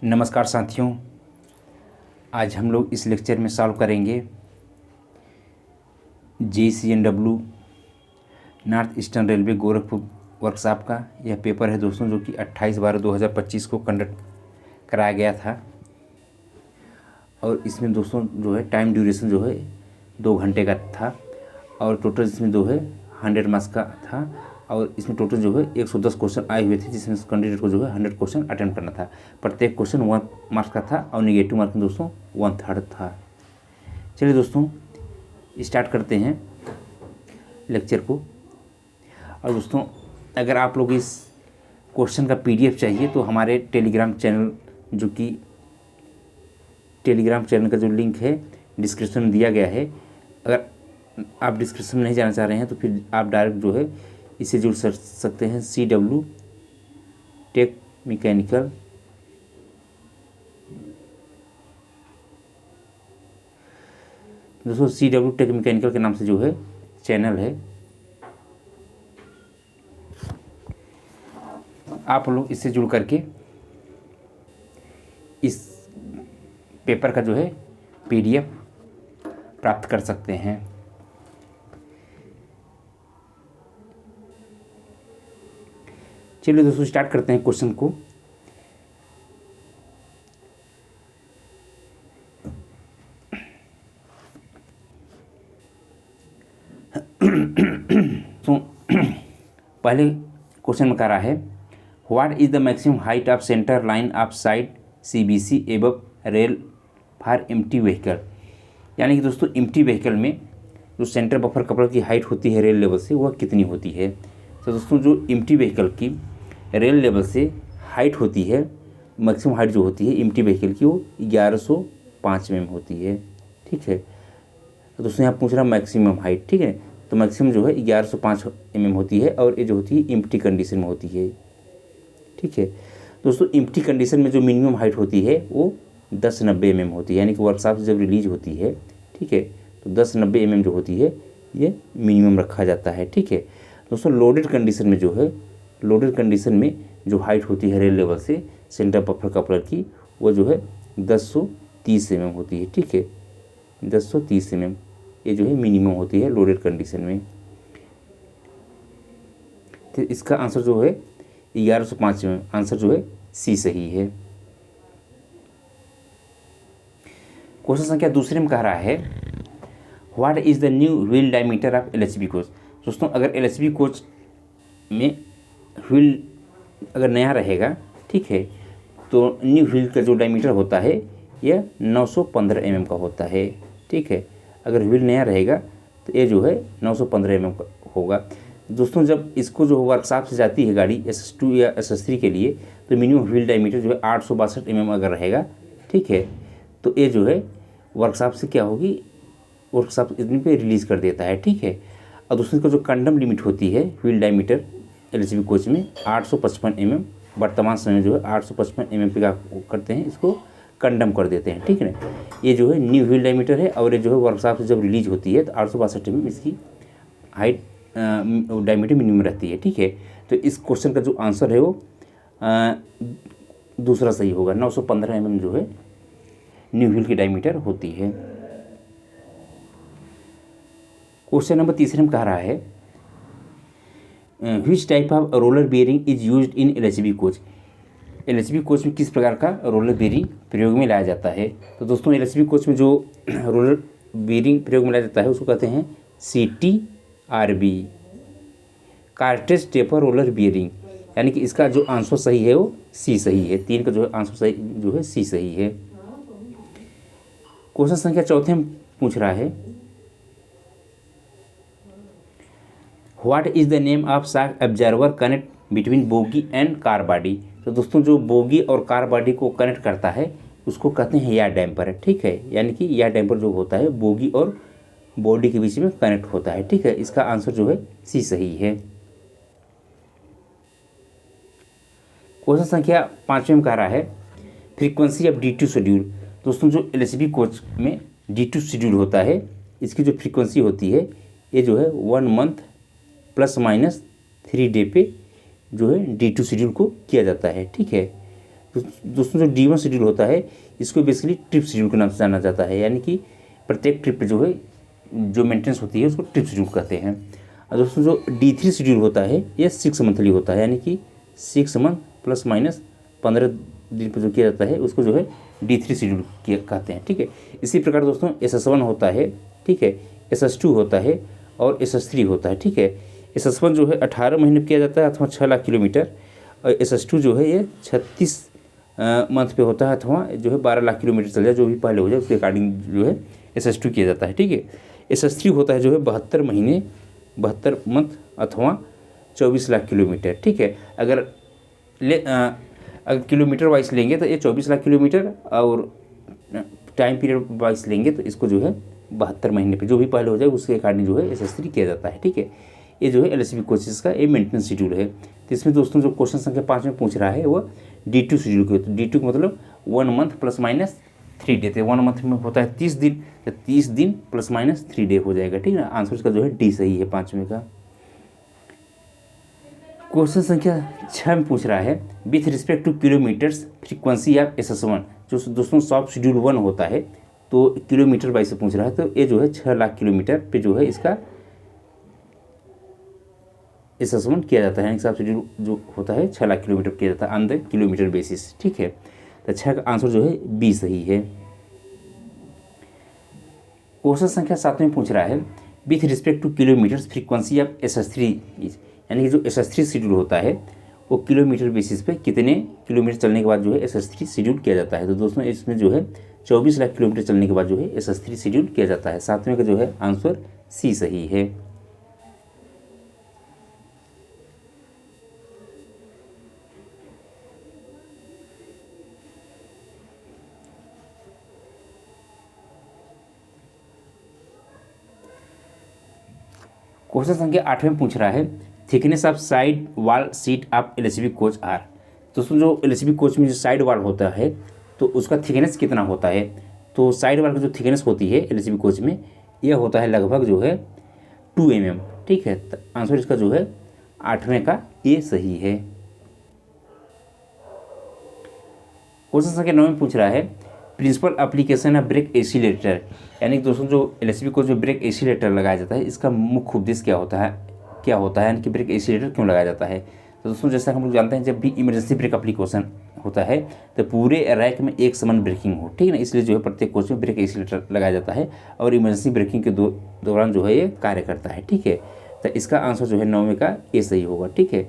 नमस्कार साथियों, आज हम लोग इस लेक्चर में सॉल्व करेंगे JCNW north eastern railway Gorakhpur workshop का यह पेपर है दोस्तों, जो कि 28/12/2025 को कंडक्ट कराया गया था। और इसमें दोस्तों जो है टाइम ड्यूरेशन जो है 2 घंटे का था और टोटल इसमें जो है 100 मार्क्स का था। और इसमें टोटल जो है 110 क्वेश्चन आए हुए थे, जिसमें कैंडिडेट को जो है 100 क्वेश्चन अटेम्प्ट करना था। प्रत्येक क्वेश्चन 1 मार्क्स का था और नेगेटिव मार्क में दोस्तों 1/3 था। चलिए दोस्तों स्टार्ट करते हैं लेक्चर को। और दोस्तों अगर आप लोग इस क्वेश्चन का PDF चाहिए तो हमारे टेलीग्राम चैनल, जो कि टेलीग्राम चैनल का जो लिंक है डिस्क्रिप्शन में दिया गया है। अगर आप डिस्क्रिप्शन में नहीं जाना चाह रहे हैं तो फिर आप डायरेक्ट जो है इसे जुड़ सकते हैं CW टेक मैकेनिकल दोस्तों, CW टेक मैकेनिकल के नाम से जो है चैनल है। आप लोग इससे जुड़ करके इस पेपर का जो है PDF प्राप्त कर सकते हैं। चलिए दोस्तों स्टार्ट करते हैं क्वेश्चन को। तो पहले क्वेश्चन में कह रहा है what is the maximum height of centre line of side CBC above rail for empty vehicle. यानी कि दोस्तों एम्प्टी व्हीकल में जो सेंटर बफर कपल की हाइट होती है रेल लेवल से, वह कितनी होती है। तो दोस्तों जो एम्प्टी व्हीकल की रेल लेवल से हाइट होती है, मैक्सिमम हाइट जो होती है एम्प्टी व्हीकल की, वो 1105 mm होती है। ठीक है, तो दोस्तों यहाँ पूछ रहा मैक्सिमम हाइट। ठीक है, तो मैक्सिमम जो है 1105 mm होती है और ये जो होती है एम्प्टी कंडीशन में होती है। ठीक है दोस्तों, एम्प्टी कंडीशन में जो मिनिमम हाइट होती है वो 1090 mm होती है। यानी कि वर्कशॉप से जब रिलीज होती है, ठीक है, तो 1090 mm जो होती है ये मिनिमम रखा जाता है। ठीक है दोस्तों, लोडेड कंडीशन में जो है, लोडेड कंडीशन में जो हाइट होती है रेल लेवल से सेंटर बफर कपलर की, वो जो है 1030 mm होती है। ठीक है, 1030 mm ये जो है मिनिमम होती है लोडेड कंडीशन में। तो इसका आंसर जो है 1105 mm, आंसर जो है C सही है। क्वेश्चन संख्या दूसरे में कह रहा है what is the new wheel diameter of LHB coach. दोस्तों अगर LHB कोच में व्हील अगर नया रहेगा, ठीक है, तो न्यू व्हील का जो डायमीटर होता है यह 915 mm का होता है। ठीक है, अगर व्हील नया रहेगा तो ये जो है 915 mm का होगा। दोस्तों जब इसको जो वर्कशॉप से जाती है गाड़ी SS2 या SS3 के लिए, तो मिनिमम व्हील डायमीटर जो है 862 mm अगर रहेगा, ठीक है, तो ये जो है वर्कशॉप से क्या होगी, वर्कशॉप इतने पे रिलीज़ कर देता है। ठीक है, और दूसरी को जो कंडम लिमिट होती है व्हील डायमीटर LHB कोच में 855 mm, वर्तमान समय में जो है 855 mm पे क्या करते हैं, इसको कंडम कर देते हैं। ठीक है ना, ये जो है न्यू व्हील डायमीटर है और ये जो है वर्कशॉप से जब रिलीज होती है तो 862 mm इसकी हाइट डायमीटर मिनिमम रहती है। ठीक है, तो इस क्वेश्चन का जो आंसर है वो दूसरा सही होगा। 915 mm जो है न्यू व्हील की डायमीटर होती है। क्वेश्चन नंबर तीसरे में कह रहा है which type of roller bearing is used in LHB coach. LHB coach में किस प्रकार का रोलर बेयरिंग प्रयोग में लाया जाता है। तो दोस्तों LHB कोच में जो रोलर बेयरिंग प्रयोग में लाया जाता है उसको कहते हैं CTRB, cartridge taper roller bearing. यानी कि इसका जो आंसर सही है वो C सही है। 3 का जो है आंसर सही जो है C सही है। क्वेश्चन संख्या चौथे में पूछ रहा है what is the name of shock observer connect between bogie and car body. तो दोस्तों जो बोगी और कार बॉडी को कनेक्ट करता है उसको कहते हैं एयर डैम्पर है। ठीक है, यानी कि एयर डैम्पर जो होता है बोगी और बॉडी के बीच में कनेक्ट होता है। ठीक है, इसका आंसर जो है C सही है। क्वेश्चन संख्या 5 में कह रहा है फ्रीक्वेंसी ऑफ D2 शेड्यूल। दोस्तों जो LHB कोच में D2 शेड्यूल होता है, इसकी जो फ्रीक्वेंसी होती है ये जो है 1 मंथ ±3 डे पे जो है D2 शेड्यूल को किया जाता है। ठीक है, दोस्तों जो D1 शेड्यूल होता है इसको बेसिकली ट्रिप शेड्यूल के नाम से जाना जाता है, यानी कि प्रत्येक ट्रिप पे जो है जो मेंटेनेंस होती है उसको ट्रिप शेड्यूल कहते हैं। और दोस्तों जो D3 शेड्यूल होता है ये 6 मंथली होता है, यानी कि 6 मंथ प्लस माइनस 15 दिन पर जो किया जाता है उसको जो है D3 शेड्यूल कहते हैं। ठीक है, इसी प्रकार दोस्तों SS1 होता है, ठीक है, SS2 होता है और SS3 होता है। ठीक है, SS1 जो है 18 महीने किया जाता है अथवा 6 लाख किलोमीटर, और SS2 जो है ये 36 मंथ पे होता है अथवा जो है 12 लाख किलोमीटर चल जाए, जो भी पहले हो जाए उसके अकॉर्डिंग जो है SS2 किया जाता है। ठीक है, SS3 होता है जो है 72 महीने 72 मंथ अथवा 24 लाख किलोमीटर। ठीक है, अगर किलोमीटर वाइज लेंगे तो ये 24 लाख किलोमीटर, और टाइम पीरियड वाइज लेंगे तो इसको जो है 72 महीने पे जो भी पहले हो जाए उसके अकॉर्डिंग जो है SS3 किया जाता है। ठीक है, ये जो है LHB कोचेस का ये मेंटेनेंस शेड्यूल है। तो इसमें दोस्तों जो क्वेश्चन संख्या 5 में पूछ रहा है वो D2 शेड्यूल के, तो D2 का मतलब 1 मंथ प्लस माइनस 3 डे थे। 1 मंथ में होता है 30 दिन, तो 30 दिन प्लस माइनस 3 डे हो जाएगा। ठीक है, आंसर इसका जो है D सही है 5वें का। क्वेश्चन संख्या 6 में पूछ रहा है with respect to kilometers frequency of SS1, जो दोस्तों सॉफ्ट शेड्यूल 1 होता है तो किलोमीटर वाइज से पूछ रहा है, तो ये जो है 6 लाख किलोमीटर पे जो है इसका SS1 किया जाता है। सॉफ्ट शेड्यूल जो होता है 6 लाख किलोमीटर किया जाता है ऑन द किलोमीटर बेसिस। ठीक है, तो 6 का आंसर जो है B सही है। क्वेश्चन संख्या 7 में पूछ रहा है with respect to kilometers frequency of SS3, यानी कि जो SS3 शेड्यूल होता है वो किलोमीटर बेसिस पे कितने किलोमीटर चलने के बाद जो है SS3 शेड्यूल किया जाता है। तो दोस्तों इसमें जो है 24 लाख किलोमीटर चलने के बाद जो है SS3 शेड्यूल किया जाता है। 7वें का जो है आंसर C सही है। क्वेश्चन संख्या 8 में पूछ रहा है thickness of side wall seat of LHB coach are. दोस्तों जो LHB कोच में जो साइड वॉल होता है तो उसका थिकनेस कितना होता है, तो साइड वॉल की जो थिकनेस होती है LHB कोच में यह होता है लगभग जो है 2 mm। ठीक है, तो आंसर इसका जो है 8वें का A सही है। क्वेश्चन संख्या 9 में पूछ रहा है principal application of brake accelerator, यानी कि दोस्तों जो LHB कोच में ब्रेक एसिलेटर लगाया जाता है इसका मुख्य उद्देश्य क्या होता है, यानी कि ब्रेक एसिलेटर क्यों लगाया जाता है। तो दोस्तों जैसा हम लोग जानते हैं जब भी इमरजेंसी ब्रेक एप्लीकेशन होता है तो पूरे रैक में एक समान ब्रेकिंग हो, ठीक है ना, इसलिए जो है प्रत्येक कोच में ब्रेक एसिलेटर लगाया जाता है और इमरजेंसी ब्रेकिंग के दौरान जो है ये कार्य करता है। ठीक है, तो इसका आंसर जो है 9वें का A सही होगा। ठीक है,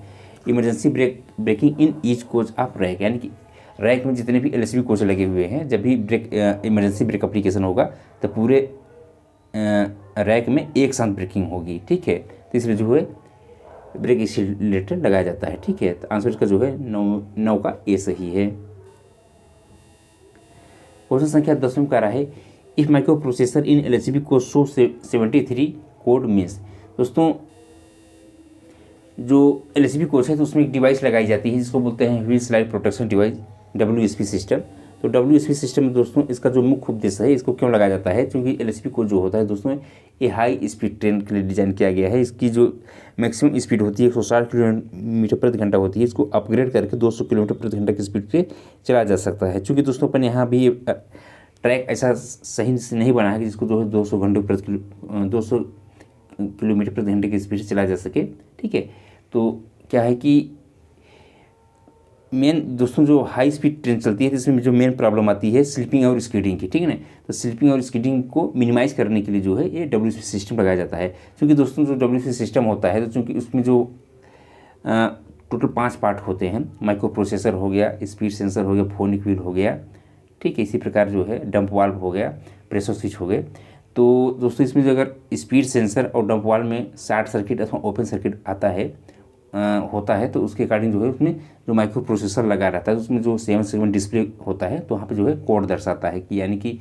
emergency braking in each coach of rake, यानी कि रैक में जितने भी LHB कोच लगे हुए हैं जब भी इमरजेंसी ब्रेक एप्लीकेशन होगा तो पूरे रैक में एक साथ ब्रेकिंग होगी। ठीक है, तो इसलिए जो है ब्रेक एसिलेटर लगाया जाता है। ठीक है, तो आंसर इसका जो है 9 का A सही है। क्वेश्चन संख्या 10 में कह रहा है if micro processor in LHB coach show 73 code means. दोस्तों जो LHB कोच है तो उसमें एक डिवाइस लगाई जाती है जिसको बोलते हैं wheel slide protection device, WSP system. तो WSP सिस्टम में दोस्तों इसका जो मुख्य उद्देश्य है इसको क्यों लगाया जाता है, क्योंकि LHB कोच जो होता है दोस्तों ये हाई स्पीड ट्रेन के लिए डिज़ाइन किया गया है। इसकी जो मैक्सिमम स्पीड होती है 160 किलोमीटर प्रति घंटा होती है, इसको अपग्रेड करके 200 किलोमीटर प्रति घंटा की स्पीड पे चला जा सकता है। चूँकि दोस्तों अपन यहाँ भी ट्रैक ऐसा सही से नहीं बना है कि जिसको जो है 200 किलोमीटर प्रति घंटे की स्पीड से चला जा सके। ठीक है, तो क्या है कि मेन दोस्तों जो हाई स्पीड ट्रेन चलती है तो इसमें जो मेन प्रॉब्लम आती है स्लीपिंग और स्किडिंग की। ठीक है ना, तो स्लीपिंग और स्किडिंग को मिनिमाइज़ करने के लिए जो है ये WSP सिस्टम लगाया जाता है। क्योंकि दोस्तों जो WSP सिस्टम होता है तो चूँकि उसमें जो टोटल 5 पार्ट होते हैं, माइक्रो प्रोसेसर हो गया, स्पीड सेंसर हो गया, फोनिक व्हील हो गया, ठीक है, इसी प्रकार जो है डंप वाल्व हो गया, प्रेशर स्विच हो गए। तो दोस्तों इसमें जो अगर स्पीड सेंसर और डंप वाल्व में शॉर्ट सर्किट अथवा ओपन सर्किट होता है तो उसके अकॉर्डिंग जो है उसमें जो माइक्रो प्रोसेसर लगा रहता है तो उसमें जो 7 सेगमेंट डिस्प्ले होता है तो वहाँ पे जो है कोड दर्शाता है कि यानी कि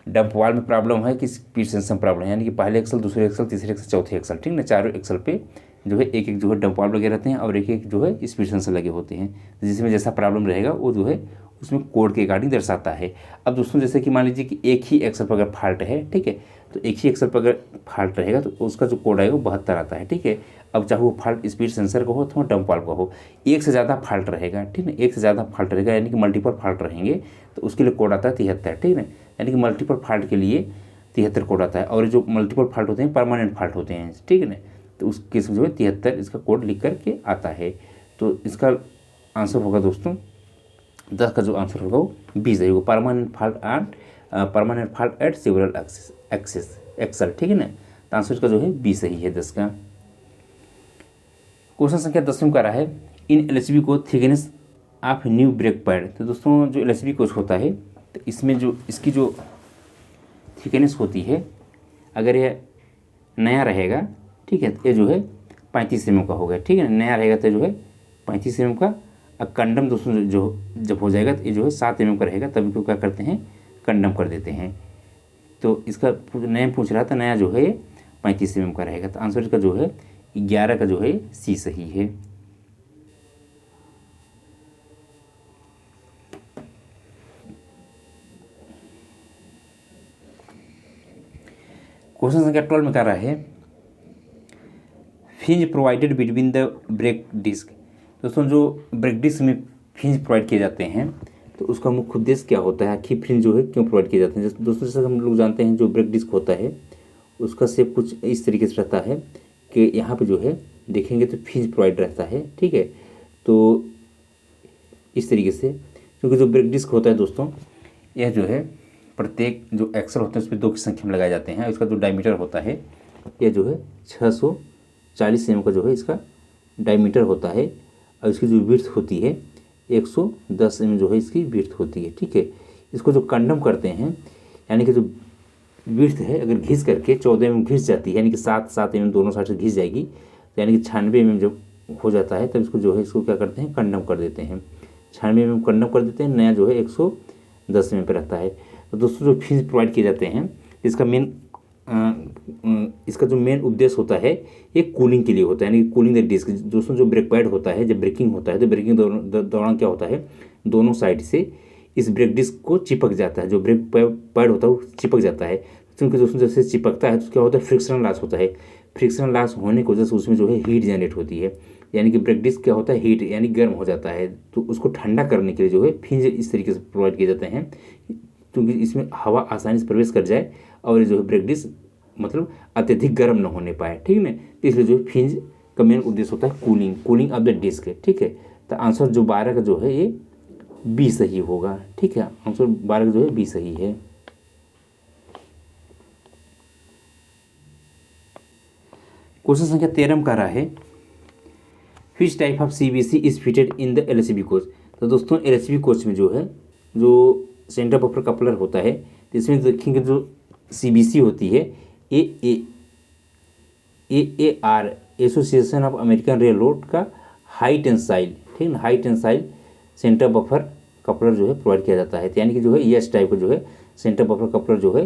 डंप वाल्व में प्रॉब्लम है कि स्पीड सेंसर में प्रॉब्लम है, यानी कि पहले एक्सल, दूसरे एक्सल, तीसरे एक्सल, चौथे एक्सल, ठीक ना, चारों एक्सल पे जो है एक जो है डंप वाल्व लगे रहते हैं और एक जो है स्पीड सेंसर लगे होते हैं। जिसमें जैसा प्रॉब्लम रहेगा वो जो है उसमें कोड के अकॉर्डिंग दर्शाता है। अब दोस्तों जैसे कि मान लीजिए कि एक ही एक्सल पर अगर फॉल्ट है, ठीक है, तो एक ही एक्सल पर अगर फॉल्ट रहेगा तो उसका जो कोड आएगा वो 72 आता है। ठीक है, अब चाहे वो फॉल्ट स्पीड सेंसर का हो अथवा डंप वाल्व का हो, एक से ज़्यादा फॉल्ट रहेगा, ठीक है, एक से ज़्यादा फॉल्ट रहेगा यानी कि मल्टीपल फॉल्ट रहेंगे तो उसके लिए कोड आता है 73, ठीक है, यानी कि मल्टीपल फॉल्ट के लिए 73 कोड आता है। और जो मल्टीपल फॉल्ट होते हैं परमानेंट फॉल्ट होते हैं, ठीक है ना, तो उस केस में जो है 73 इसका कोड लिख करके आता है। तो इसका आंसर होगा दोस्तों 10 का जो आंसर होगा वो 20 होगा, permanent fault at several axles, ठीक है ना, तो आंसर इसका जो है 20 ही है 10 का। क्वेश्चन संख्या 10 में कह रहा है इन एलएचबी को thickness of new brake pad. तो दोस्तों जो एलएचबी कोच होता है तो इसमें जो इसकी जो थिकनेस होती है, अगर यह नया रहेगा, ठीक है, तो ये जो है 35 mm का होगा, ठीक है ना, नया रहेगा तो जो है 35 mm का। अब कंडम दोस्तों जो जब हो जाएगा तो ये जो है 7 mm का रहेगा, तब इनको क्या करते हैं, कंडम कर देते हैं। तो इसका नया पूछ रहा था, नया जो है 35 mm का रहेगा, तो आंसर इसका जो है 11 का जो है सी सही है। क्वेश्चन संख्या 12 में कह रहा है fins provided between the brake disc. दोस्तों जो ब्रेक डिस्क में फिंज प्रोवाइड किए जाते हैं तो उसका मुख्य उद्देश्य क्या होता है, आखिर फिंज जो है क्यों प्रोवाइड किए जाते हैं। दोस्तों जैसे हम लोग जानते हैं जो ब्रेक डिस्क होता है उसका शेप कुछ इस तरीके से रहता है कि यहाँ पे जो है देखेंगे तो फिंज प्रोवाइड रहता है, ठीक है, तो इस तरीके से, क्योंकि जो ब्रेक डिस्क होता है दोस्तों यह जो है प्रत्येक जो एक्सल होते हैं उस पर 2 की संख्या में लगाए जाते हैं। इसका जो डायमीटर होता है यह जो है 640 mm का जो है इसका डायमीटर होता है, और इसकी जो विड्थ होती है 110 mm जो है इसकी विड्थ होती है, ठीक है। इसको जो कंडम करते हैं यानी कि जो विड्थ है अगर घिस करके 14 mm घिस जाती है, यानी कि 7 mm दोनों साइड से घिस जाएगी, तो यानी कि 96 mm जब हो जाता है तब इसको जो है इसको क्या करते हैं, कंडम कर देते हैं, 96 mm कंडम कर देते हैं, नया जो है 110 mm पे रहता है। तो दोस्तों जो फिंज प्रोवाइड किए जाते हैं इसका जो मेन उद्देश्य होता है ये कूलिंग के लिए होता है, यानी कि कूलिंग द डिस्क। दोस्तों जो ब्रेक पैड होता है जब ब्रेकिंग होता है तो ब्रेकिंग दौरान क्या होता है, दोनों साइड से इस ब्रेक डिस्क को चिपक जाता है, जो ब्रेक पैड होता है वो चिपक जाता है, क्योंकि दोस्तों जैसे चिपकता है तो क्या होता है, फ्रिक्शनल लॉस होता है। फ्रिक्शनल लॉस होने की वजह से उसमें जो है हीट जनरेट होती है, यानी कि ब्रेक डिस्क क्या होता है, हीट यानी गर्म हो जाता है, तो उसको ठंडा करने के लिए जो है फिंज इस तरीके से प्रोवाइड किए जाते हैं क्योंकि इसमें हवा आसानी से प्रवेश कर जाए और ये जो है ब्रेक डिस्क मतलब अत्यधिक गर्म न होने पाए, ठीक है ना, तो इसलिए जो फिंज का मेन उद्देश्य होता है कूलिंग ऑफ द डिस्क, ठीक है। तो आंसर जो 12 का जो है ये बी सही होगा, ठीक है, आंसर 12 का जो है बी सही है। क्वेश्चन संख्या 13 में कह रहा है which type of CBC is fitted in the LHB coach. तो दोस्तों एलएचबी कोच में जो है जो सेंटर बफर कपलर होता है, इसमें देखेंगे जो सीबीसी होती है AAR association of American railroad का हाई टेंसाइल, ठीक है ना, high tensile centre buffer coupler जो है प्रोवाइड किया जाता है, तो यानी कि जो है इस टाइप का जो है सेंटर बफर कपलर जो है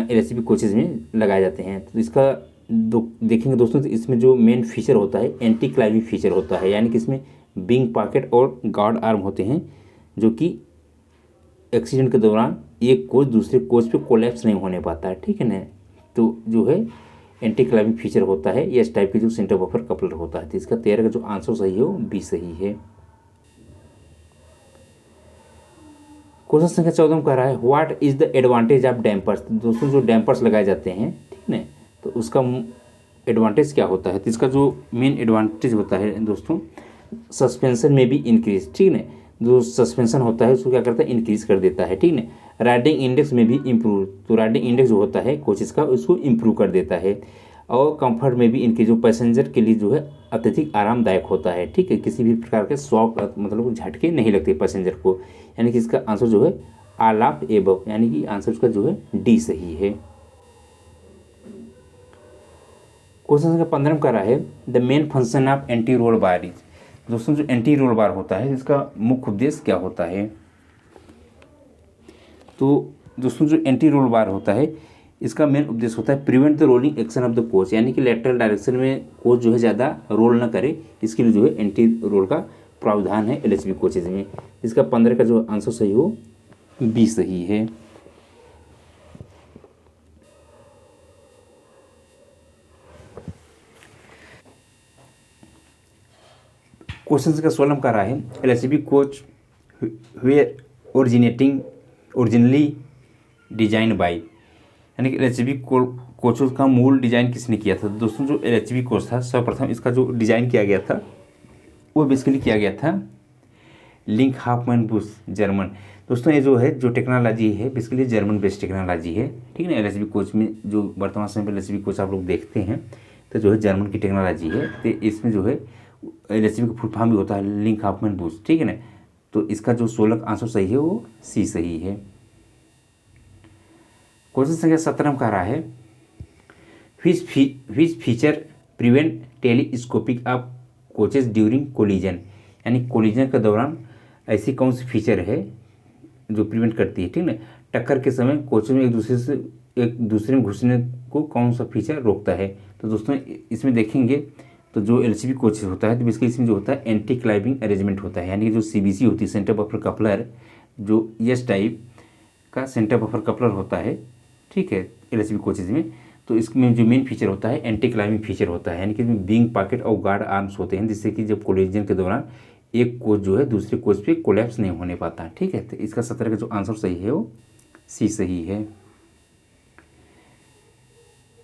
एलएचबी कोचेज में लगाए जाते हैं। तो इसका देखेंगे दोस्तों तो इसमें जो मेन फीचर होता है एंटी क्लाइविंग फीचर होता है, यानी कि इसमें विंग पॉकेट और गार्ड आर्म होते हैं जो कि एक्सीडेंट के दौरान एक कोच दूसरे कोच पे कोलैप्स नहीं होने पाता है, ठीक है ना, तो जो है एंटी क्लाइविंग फीचर होता है ये इस टाइप की जो सेंटर बफर कपलर होता है। तो इसका 13 का जो आंसर सही है वो बी सही है। क्वेश्चन संख्या 14 में कह रहा है what is the advantage of dampers. दोस्तों जो डैम्पर्स लगाए जाते हैं, ठीक है, तो उसका एडवांटेज क्या होता है, तो इसका जो मेन एडवांटेज होता है दोस्तों सस्पेंशन में भी इंक्रीज, ठीक है, जो सस्पेंशन होता है उसको क्या करता है, इंक्रीज कर देता है, ठीक है। राइडिंग इंडेक्स में भी इम्प्रूव, तो राइडिंग इंडेक्स जो होता है कोचेस का उसको इम्प्रूव कर देता है, और कंफर्ट में भी इनके जो पैसेंजर के लिए जो है अत्यधिक आरामदायक होता है, ठीक है, किसी भी प्रकार के शॉक मतलब झटके नहीं लगते पैसेंजर को, यानी कि इसका आंसर जो है ऑल ऑफ एबव, यानी कि आंसर उसका जो है डी सही है। क्वेश्चन संख्या 15 में कर रहा है the main function of anti roll bar is. दोस्तों जो एंटी रोल बार होता है इसका मुख्य उद्देश्य क्या होता है, तो दोस्तों जो एंटी रोल बार होता है इसका मेन उद्देश्य होता है prevent the rolling action of the coach, यानी कि लेटरल डायरेक्शन में कोच जो है ज़्यादा रोल ना करे, इसके लिए जो है एंटी रोल का प्रावधान है एलएचबी कोचेज में। इसका 15 का जो आंसर सही हो बी सही है। क्वेश्चन का 16 का रहा है एलएचबी कोच हुए ओरिजिनली डिजाइन बाय, यानी कि एलएचबी कोचों का मूल डिजाइन किसने किया था। दोस्तों जो एलएचबी कोच था सर्वप्रथम इसका जो डिजाइन किया गया था वो बेसिकली किया गया था लिंक हाफमैन बुश जर्मन। दोस्तों ये जो है जो टेक्नोलॉजी है बेसिकली जर्मन बेस्ड टेक्नोलॉजी है, ठीक है ना। एलएचबी कोच में जो वर्तमान समय पर एलएचबी कोच आप लोग देखते हैं तो जो है जर्मन की टेक्नोलॉजी है। तो इसमें जो है एलएचबी का फुल फॉर्म भी होता है लिंक हाफमैन बुश, ठीक है ना। तो इसका जो 16 आंसर सही है वो सी सही है। क्वेश्चन संख्या 17 का रहा है which feature prevent telescopic of coaches during collision, यानी कोलिजन के दौरान ऐसी कौन सी फीचर है जो प्रिवेंट करती है, ठीक है। टक्कर के समय कोचों में एक दूसरे में घुसने को कौन सा फीचर रोकता है। तो दोस्तों इसमें देखेंगे तो जो एलएचबी कोचेस होता है तो बेसिकली इसमें जो होता है एंटी क्लाइबिंग अरेंजमेंट होता है, यानी कि जो सीबीसी होती है सेंटर बफर कपलर, जो एस टाइप का सेंटर बफर कपलर होता है, ठीक है, एलएचबी कोचेज में। तो इसमें जो मेन फीचर होता है एंटी क्लाइबिंग फीचर होता है, यानी कि इसमें बिंग पॉकेट और गार्ड आर्म्स होते हैं जिससे कि जब कोलिजन के दौरान एक कोच जो है दूसरे कोच पे कोलैप्स नहीं होने पाता, ठीक है। तो इसका 17 का जो आंसर सही है वो सी सही है।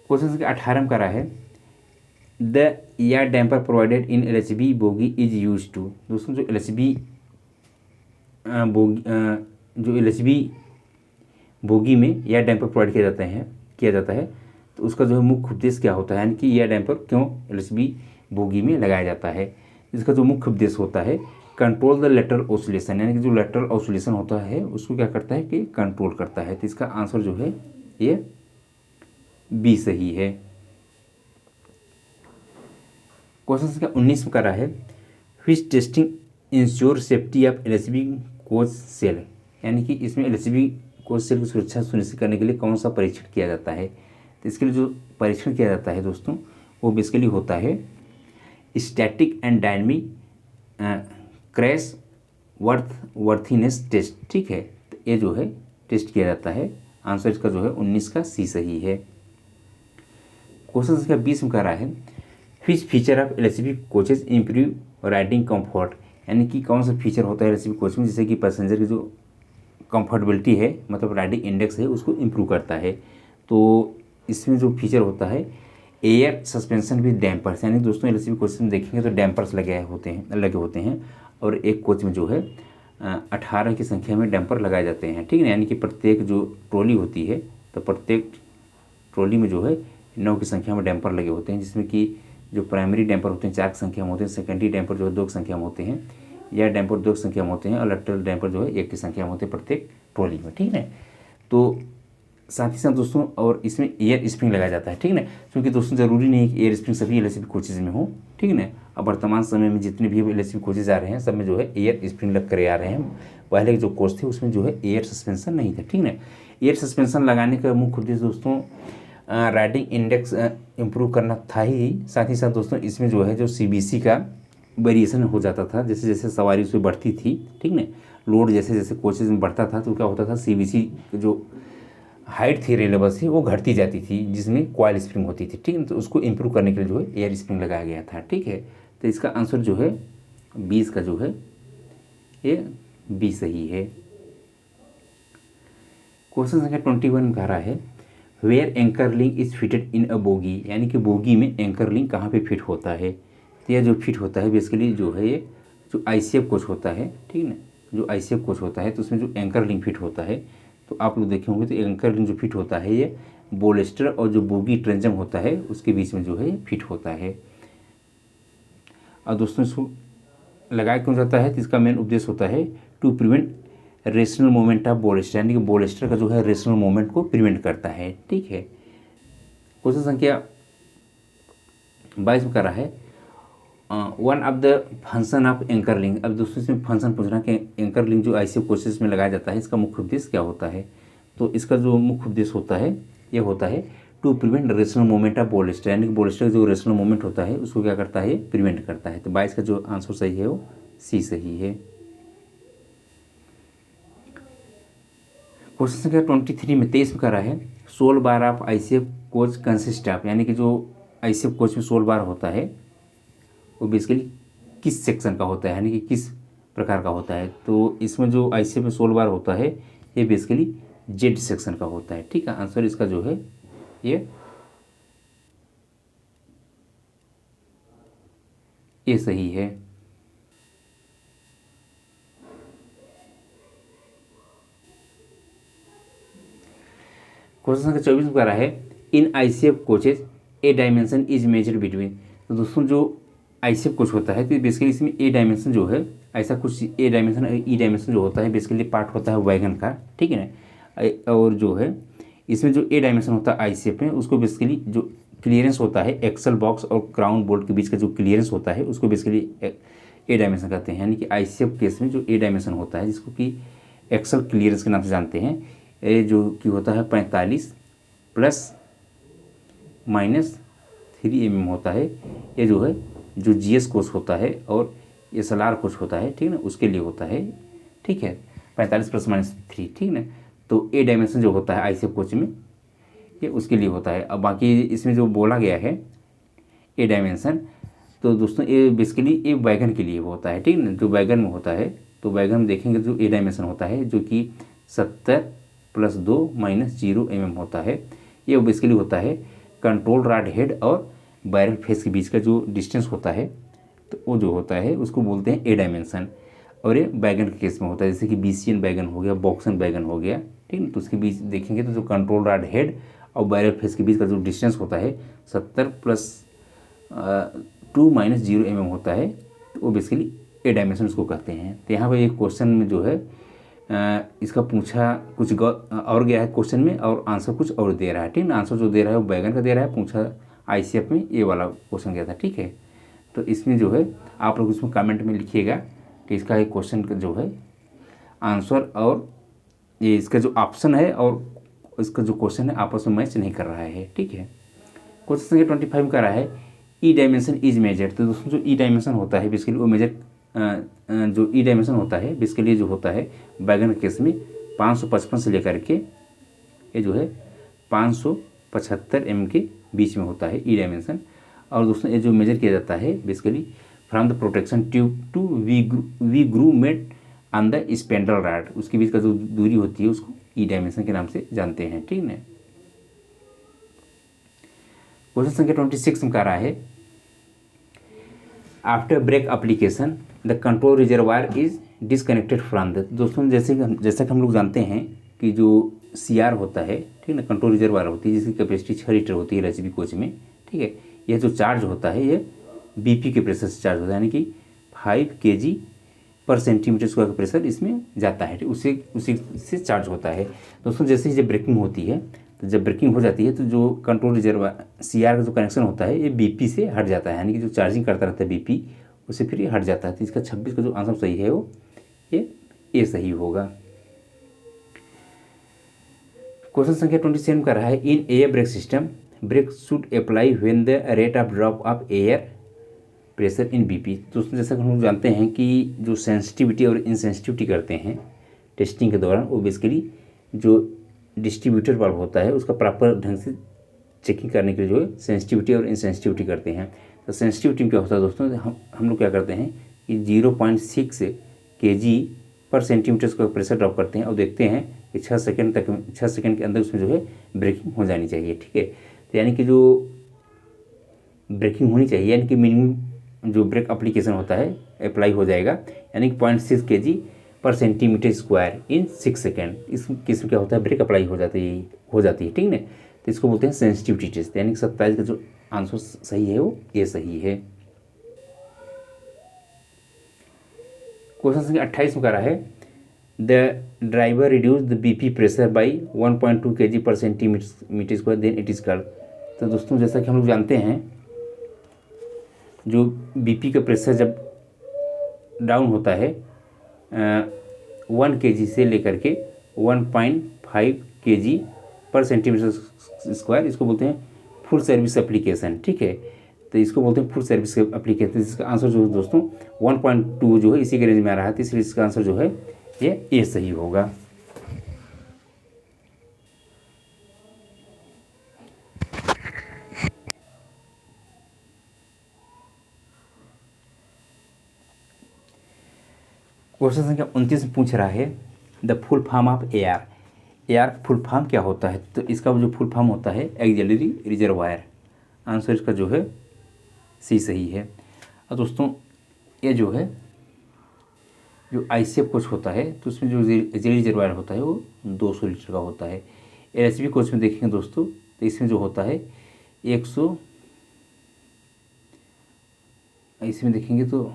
क्वेश्चन संख्या 18 का रहा है the air damper provided in LHB bogie is use to. दोस्तों जो एलएचबी बोगी में एयर डैम्पर प्रोवाइड किया जाता है तो उसका जो है मुख्य उद्देश्य क्या होता है, यानी कि एयर डैम्पर क्यों एलएचबी बोगी में लगाया जाता है। इसका जो मुख्य उद्देश्य होता है कंट्रोल द लेटरल ऑसिलेशन, यानी कि जो लेटरल ऑसिलेशन होता है उसको क्या करता है कि कंट्रोल करता है। तो इसका आंसर जो है ये बी सही है। क्वेश्चन संख्या 19 में करा है which testing ensure safety of LHB coach shell, यानी कि इसमें एलएचबी कोच सेल की सुरक्षा सुनिश्चित करने के लिए कौन सा परीक्षण किया जाता है। तो इसके लिए जो परीक्षण किया जाता है दोस्तों वो बेसिकली होता है static and dynamic crash worthiness test, ठीक है। तो ये जो है टेस्ट किया जाता है। आंसर इसका जो है 19 का सी सही है। क्वेश्चन संख्या 20 में कह रहा है which feature of LHB coaches improve riding comfort, यानी कि कौन सा फीचर होता है एलएचबी कोच में जिससे कि पैसेंजर की जो कंफर्टेबिलिटी है मतलब राइडिंग इंडेक्स है उसको इम्प्रूव करता है। तो इसमें जो फीचर होता है एयर सस्पेंशन विद डैम्पर्स, यानी दोस्तों एलएचबी कोच में देखेंगे तो डैम्पर्स लगे होते हैं और एक कोच में जो है 18 की संख्या में डैम्पर लगाए जाते हैं, ठीक है। यानी कि प्रत्येक जो ट्रॉली होती है तो प्रत्येक ट्रॉली में जो है 9 की संख्या में डैम्पर लगे होते हैं, जिसमें कि जो प्राइमरी डैम्पर होते हैं 4 की संख्या में होते हैं, सेकेंडरी डैम्पर जो है 2 की संख्या में होते हैं, या डैम्पर 2 की संख्या में होते हैं और लेटरल डैम्पर जो है 1 की संख्या में होते हैं प्रत्येक ट्रॉली में, ठीक है। तो साथ ही साथ दोस्तों और इसमें एयर स्प्रिंग लगाया जाता है, ठीक है ना, क्योंकि दोस्तों ज़रूरी नहीं है कि एयर स्प्रिंग सभी एलएचबी कोचेज में हो, ठीक है ना। अब वर्तमान समय में जितने भी एलएचबी कोचेज आ रहे हैं सब में जो है एयर स्प्रिंग लग कर आ रहे हैं। पहले के जो कोच थे उसमें जो है एयर सस्पेंशन नहीं था, ठीक है ना। एयर सस्पेंशन लगाने का मुख्य उद्देश्य दोस्तों राइडिंग इंडेक्स इम्प्रूव करना था ही साथ दोस्तों इसमें जो है जो सीबीसी का वेरिएशन हो जाता था, जैसे जैसे सवारी उसमें बढ़ती थी, ठीक ना, लोड जैसे जैसे कोचेज में बढ़ता था तो क्या होता था सीबीसी जो हाइट थी रेलेबल से वो घटती जाती थी जिसमें कॉइल स्प्रिंग होती थी, ठीक है। तो उसको इम्प्रूव करने के लिए जो है एयर स्प्रिंग लगाया गया था, ठीक है। तो इसका आंसर जो है 20 का जो है ये बी सही है। क्वेश्चन संख्या 21 कह रहा है where anchor link is fitted in a bogie, यानी कि बोगी में एंकर लिंक कहाँ पे फिट होता है। तो यह जो फिट होता है बेसिकली जो है ये जो आईसीएफ कोच होता है, ठीक है ना, जो आईसीएफ कोच होता है तो उसमें जो एंकर लिंक फिट होता है तो आप लोग देखे होंगे तो एंकर लिंक जो फिट होता है ये बोलेस्टर और जो बोगी ट्रेंजम होता है उसके बीच में जो है फिट होता है। और दोस्तों इसको लगाया क्यों जाता है तो इसका मेन उद्देश्य होता है to prevent rational moment of bolster, यानी कि बोलेस्टर का जो है रेशनल मोमेंट को प्रिवेंट करता है, ठीक है। क्वेश्चन संख्या 22 में कर रहा है one of the function of anchor link. अब दोस्तों इसमें फंक्शन पूछ रहा है कि एंकर लिंक जो आईसीएफ कोचेस में लगाया जाता है इसका मुख्य उद्देश्य क्या होता है। तो इसका जो मुख्य उद्देश्य होता है ये होता है to prevent rational moment of bolster, यानी कि बोलेस्टर जो रेशनल मोमेंट होता है उसको क्या करता है प्रिवेंट करता है। तो 22 का जो आंसर सही है वो सी सही है। क्वेश्चन संख्या 23 में 23 में कर रहा है 16 बार of ICF coach consist of, यानी कि जो आईसीएफ कोच में 16 बार होता है वो बेसिकली किस सेक्शन का होता है, यानी कि किस प्रकार का होता है। तो इसमें जो ICF में 16 बार होता है ये बेसिकली जेड सेक्शन का होता है। ठीक है, आंसर इसका जो है ये सही है। क्वेश्चन संख्या 24 कह रहा है इन ICF coaches A dimension is measured between. तो दोस्तों जो ICF कोच होता है तो बेसिकली इसमें ए डायमेंशन जो है, ऐसा कुछ ए डायमेंशन ई डायमेंशन जो होता है बेसिकली पार्ट होता है वैगन का। ठीक है ना, और जो है इसमें जो ए डायमेंशन होता है ICF में उसको बेसिकली जो क्लियरेंस होता है एक्सल बॉक्स और क्राउन बोल्ट के बीच का जो क्लियरेंस होता है उसको बेसिकली ए डायमेंशन कहते हैं। यानी कि ICF केस में जो ए डायमेंशन होता है जिसको कि एक्सल क्लियरेंस के नाम से जानते हैं, ये जो कि होता है 45 ± 3 mm होता है। ये जो है जो GS कोर्स होता है और SLR कोर्स होता है, ठीक है ना, उसके लिए होता है। ठीक है, 45 ± 3, ठीक है ना। तो ए डायमेंशन जो होता है ICF कोच में ये उसके लिए होता है। अब बाकी इसमें जो बोला गया है ए डायमेंशन, तो दोस्तों ये बेसिकली ये वैगन के लिए होता है। ठीक है ना, जो वैगन में होता है तो वैगन में देखेंगे जो ए डायमेंशन होता है जो कि 70 + 2 - 0 mm होता है। ये बेसिकली होता है कंट्रोल रॉड हेड और बैरल फेस के बीच का जो डिस्टेंस होता है तो वो जो होता है उसको बोलते हैं ए डायमेंशन। और ये वैगन के केस में होता है, जैसे कि BCN वैगन हो गया, बॉक्सन वैगन हो गया। ठीक है, तो उसके बीच देखेंगे तो जो कंट्रोल रॉड हेड और बैरल फेस के बीच का जो डिस्टेंस होता है 70 + 2 - 0 mm होता है, तो वो बेसिकली ए डायमेंशन उसको कहते हैं। तो यहाँ पर एक क्वेश्चन में जो है इसका पूछा कुछ और गया है क्वेश्चन में और आंसर कुछ और दे रहा है। ठीक है, आंसर जो दे रहा है वो वैगन का दे रहा है, पूछा ICF में ये वाला क्वेश्चन गया था। ठीक है, तो इसमें जो है आप लोग इसमें कमेंट में लिखिएगा कि इसका एक क्वेश्चन का जो है आंसर और ये इसका जो ऑप्शन है और इसका जो क्वेश्चन है आपस में मैच नहीं कर रहा है। ठीक है, क्वेश्चन संख्या 25 का रहा है ई डायमेंशन इज मेजर। तो दोस्तों जो ई डायमेंशन होता है बेसिकली वो मेजर जो ई डायमेंशन होता है बेसिकली जो होता है वैगन केस में 555 से लेकर के ये जो है 575 mm के बीच में होता है ई डायमेंशन। और दोस्तों ये जो मेजर किया जाता है basically from the protection tube to V groove made on the spindle rod, उसके बीच का जो दूरी होती है उसको ई डायमेंशन के नाम से जानते हैं। ठीक है, क्वेश्चन संख्या 26 में कह रहा है after break application the control reservoir is disconnected from the. दोस्तों जैसा कि हम लोग जानते हैं कि जो CR होता है, ठीक है ना, कंट्रोल रिजर्वायर होती है जिसकी कैपेसिटी 6 लीटर होती है LHB कोच में। ठीक है, यह जो चार्ज होता है ये BP के प्रेशर से चार्ज होता है, यानी कि 5 kg/cm² का प्रेशर इसमें जाता है, उसी से चार्ज होता है। दोस्तों जैसे ही जब ब्रेकिंग होती है तो जब ब्रेकिंग हो जाती है तो जो कंट्रोल रिजर्वायर CR का जो कनेक्शन होता है ये BP से हट जाता है, यानी कि जो चार्जिंग करता रहता है BP उससे फिर ये हट जाता है। तो इसका 26 का जो आंसर सही है वो ये सही होगा। क्वेश्चन संख्या 27 का रहा है in air brake system brake should apply when the rate of drop of air pressure in BP। दोस्तों जैसा कि हम लोग जानते हैं कि जो सेंसिटिविटी और इनसेंसिटिविटी करते हैं टेस्टिंग के दौरान वो बेसिकली जो डिस्ट्रीब्यूटर वाल्व होता है उसका प्रॉपर ढंग से चेकिंग करने के लिए जो है सेंसिटिविटी और इनसेंसिटिविटी करते हैं। तो सेंसिटिविटी में क्या होता है दोस्तों, हम लोग क्या करते हैं कि 0.6 kg/cm का प्रेशर ड्रॉप करते हैं और देखते हैं कि 6 सेकंड के अंदर उसमें जो है ब्रेकिंग हो जानी चाहिए। ठीक है, तो यानी कि जो ब्रेकिंग होनी चाहिए यानी कि मिनिमम जो ब्रेक एप्लीकेशन होता है अप्लाई हो जाएगा, यानी कि 0.6 kg/cm² इन 6 सेकेंड। इस केस में क्या होता है ब्रेक अप्लाई हो जाती है। ठीक है, तो इसको बोलते हैं सेंसिटिविटी टेस्ट। यानी कि 27 का जो आंसर सही है वो ये सही है। क्वेश्चन संख्या 28 में कह रहा है the driver reduce the BP pressure by 1.2 kg/cm² then it is called. तो दोस्तों जैसा कि हम लोग जानते हैं जो BP का प्रेशर जब डाउन होता है 1 kg से लेकर के 1.5 kg/cm², इसको बोलते हैं फुल सर्विस एप्लीकेशन। ठीक है, तो इसको बोलते हैं फुल सर्विस एप्लीकेशन। इसका आंसर जो है दोस्तों 1.2 जो है इसी के रेंज में आ रहा है, तो इसलिए इसका आंसर जो है ये सही होगा। क्वेश्चन संख्या 29 में पूछ रहा है the full form of AR. AR full form क्या होता है? तो इसका जो फुल फॉर्म होता है एक्सिलरी रिजर्वायर। आंसर इसका जो है सी सही है। और दोस्तों ये जो है जो आईसीएफ कोच होता है तो उसमें जो एक्सिलरी रिजर्वायर होता है वो 200 लीटर का होता है। एलएचबी कोच में देखेंगे दोस्तों तो इसमें जो होता है 100, इसमें देखेंगे तो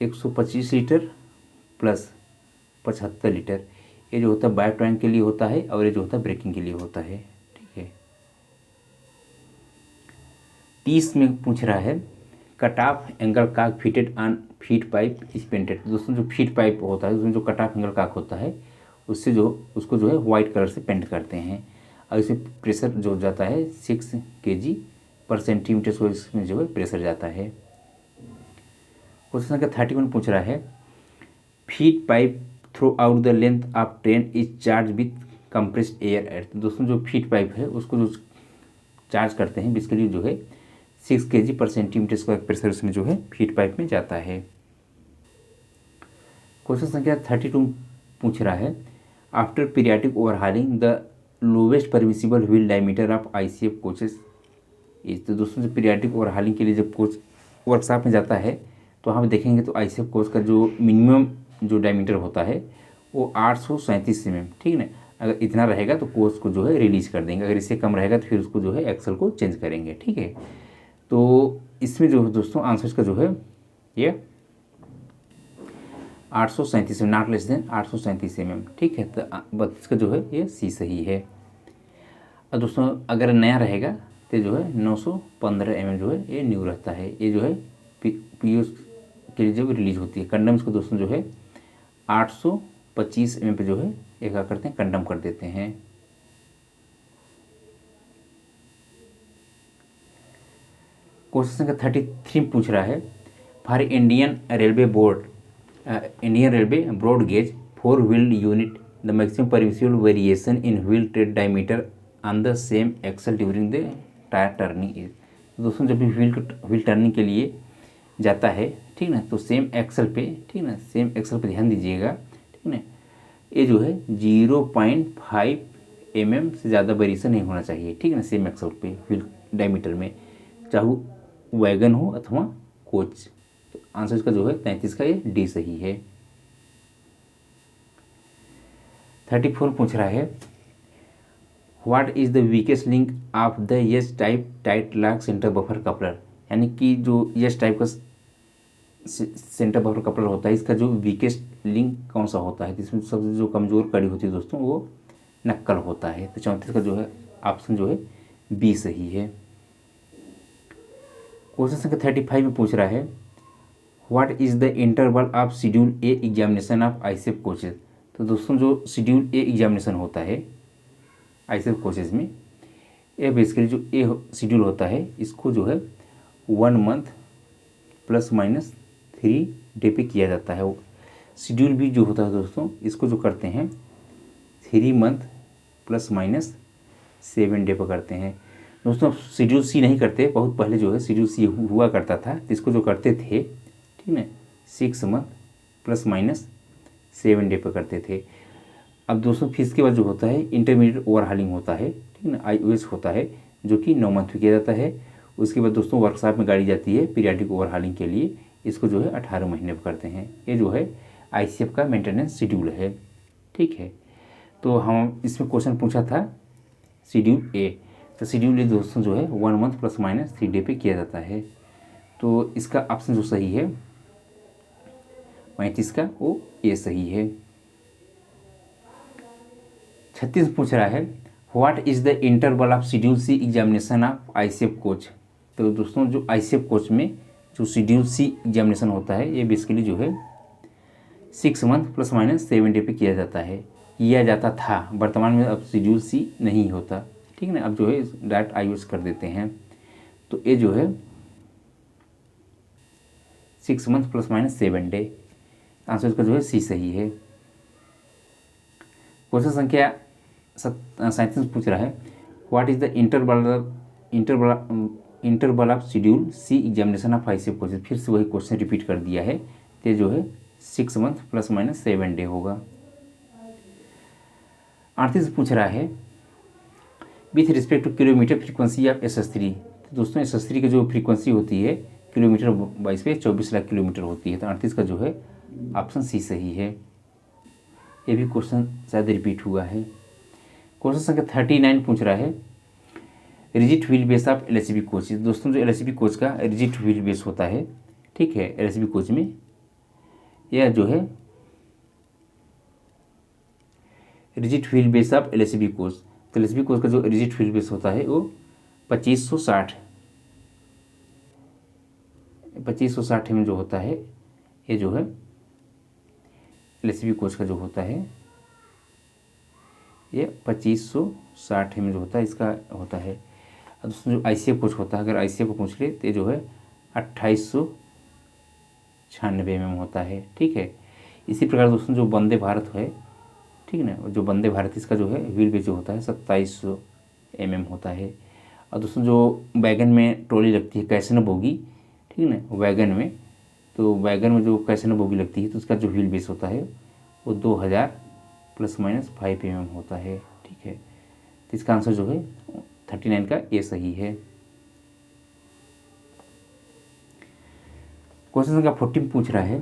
125 लीटर प्लस 75 लीटर। ये जो होता है बायो टैंक के लिए होता है और ये जो होता है ब्रेकिंग के लिए होता है। ठीक है। 30 में पूछ रहा है कट ऑफ एंगल काक fitted on feed pipe is painted. दोस्तों जो फीड पाइप होता है उसमें जो कट ऑफ एंगल काक होता है उससे जो उसको जो है वाइट कलर से पेंट करते हैं और इसमें प्रेशर जो जाता है 6 kg पर सेंटीमीटर को इसमें जो है प्रेशर जाता है। क्वेश्चन संख्या 31 पूछ रहा है feed pipe through out the length of train is charge with compressed air at. दोस्तों जो फीड पाइप है उसको जो चार्ज करते हैं बेसिकली जो है 6 kg पर सेंटीमीटर स्क्वायर प्रेशर उसमें जो है फीड पाइप में जाता है। क्वेश्चन संख्या 32 पूछ रहा है after periodic overhauling the lowest permissible wheel diameter of ICF coaches इस। तो दोस्तों जो पीरियाडिक ओवरहालिंग के लिए जब कोच वर्कशॉप में जाता है तो वहाँ पे देखेंगे तो आईसीएफ कोच का जो मिनिमम जो डायमीटर होता है वो 837 mm। ठीक है ना। अगर इतना रहेगा तो कोच को जो है रिलीज कर देंगे, अगर इससे कम रहेगा तो फिर उसको जो है एक्सल को चेंज करेंगे। ठीक है। तो इसमें जो है दोस्तों आंसर इसका जो है ये 837 नॉट लेस देन 837 mm। ठीक है। तो 32 का जो है ये सी सही है। और दोस्तों अगर नया रहेगा तो जो है 915 mm जो है ये न्यू रहता है। ये जो है पीओ के लिए जब रिलीज होती है। कंडम्स को दोस्तों जो है 825 mm पे जो है ये क्या करते हैं कंडम कर देते हैं। क्वेश्चन संख्या 33 पूछ रहा है for Indian railway broad gauge 4 wheel unit the maximum permissible variation in wheel tread diameter on the same axle during the tyre turning is. दोस्तों जब भी व्हील टर्निंग के लिए जाता है ठीक ना तो सेम एक्सल पे ठीक ना सेम एक्सल पे ध्यान दीजिएगा। ठीक ना। ये जो है 0.5 mm से ज़्यादा वेरिएशन नहीं होना चाहिए। ठीक है ना। सेम एक्सल पे व्हील डायमीटर में चाहे वैगन हो अथवा कोच। तो आंसर इसका जो है 33 का ये डी सही है। 34 पूछ रहा है what is the weakest link of the S type tight lock centre buffer coupler. यानी कि जो एस टाइप का सेंटर बफर कपलर होता है इसका जो वीकेस्ट लिंक कौन सा होता है? इसमें सबसे जो कमज़ोर कड़ी होती है दोस्तों वो नक्कल होता है। तो 34 का जो है ऑप्शन जो है बी सही है। क्वेश्चन संख्या 35 में पूछ रहा है what is the interval of schedule A examination of ICF coaches. तो दोस्तों जो शेड्यूल ए एग्जामिनेशन होता है आईसीएफ कोचेज में ये बेसिकली जो ए शेड्यूल होता है इसको जो है 1 मंथ ±3 डे पे किया जाता है। शेड्यूल बी जो होता है दोस्तों इसको जो करते हैं 3 मंथ ±7 डे पर करते हैं। दोस्तों शेड्यूल सी नहीं करते, बहुत पहले जो है शेड्यूल सी हुआ करता था तो इसको जो करते थे ठीक है 6 मंथ ±7 डे पर करते थे। अब दोस्तों फिर इसके बाद जो होता है इंटरमीडिएट ओवरहालिंग होता है ठीक है ना आईओएस होता है जो कि 9 मंथ में किया जाता है। उसके बाद दोस्तों वर्कशॉप में गाड़ी जाती है पीरियाडिक ओवरहालिंग के लिए, इसको जो है 18 महीने पर करते हैं। ये जो है आईसीएफ का मेंटेनेंस शेड्यूल है। ठीक है। तो हम इसमें क्वेश्चन पूछा था शेड्यूल ए, तो शेड्यूल ए दोस्तों जो है 1 मंथ ±3 डे पे किया जाता है। तो इसका ऑप्शन जो सही है 35 का वो ए सही है। 36 पूछ रहा है what is the interval of schedule C examination of ICF coach. तो दोस्तों जो आईसीएफ कोच में जो शेड्यूल सी एग्जामिनेशन होता है ये बेसिकली जो है 6 मंथ ±7 डे पे किया जाता है, किया जाता था। वर्तमान में अब शेड्यूल सी नहीं होता ठीक है ना, अब जो है डायरेक्ट आईओएस कर देते हैं। तो ये जो है 6 मंथ ±7 डे, आंसर इसका जो है सी सही है। क्वेश्चन संख्या 37 पूछ रहा है what is the interval of schedule C examination of ICF coaches. फिर से वही क्वेश्चन रिपीट कर दिया है तो जो है 6 मंथ ±7 डे होगा। 38 से पूछ रहा है with respect two kilometre frequency of SS3। तो दोस्तों SS3 की जो फ्रीक्वेंसी होती है किलोमीटर बाइस पे 24 लाख किलोमीटर होती है। तो 38 का जो है ऑप्शन सी सही है। ये भी क्वेश्चन शायद रिपीट हुआ है। क्वेश्चन संख्या 39 पूछ रहा है rigid wheel base of LHB coach. दोस्तों जो LHB कोच का रिजिड व्हील बेस होता है, ठीक है, LHB कोच में यह जो है rigid wheel base of LHB coach. तो LHB कोच का जो रिजिड व्हील बेस होता है वो 2560 में जो होता है, ये जो है LHB कोच का जो होता है ये 2560 में जो होता है इसका होता है। और दोस्तों जो ICF कोच होता है, अगर ICF को पूछ ले तो ये जो है 2896 में होता है, ठीक है। इसी प्रकार दोस्तों जो वंदे भारत है, ठीक है ना, जो वंदे भारत इसका जो है व्हील बेस जो होता है 2700 mm होता है। और दोस्तों जो वैगन में ट्रॉली लगती है कैसन बोगी, ठीक है ना, वैगन में, तो वैगन में जो कैसन बोगी लगती है तो उसका जो व्हील बेस होता है वो 2000 ±5 mm होता है, ठीक है। तो इसका आंसर जो है 39 का ये सही है। क्वेश्चन संख्या 14 पूछ रहा है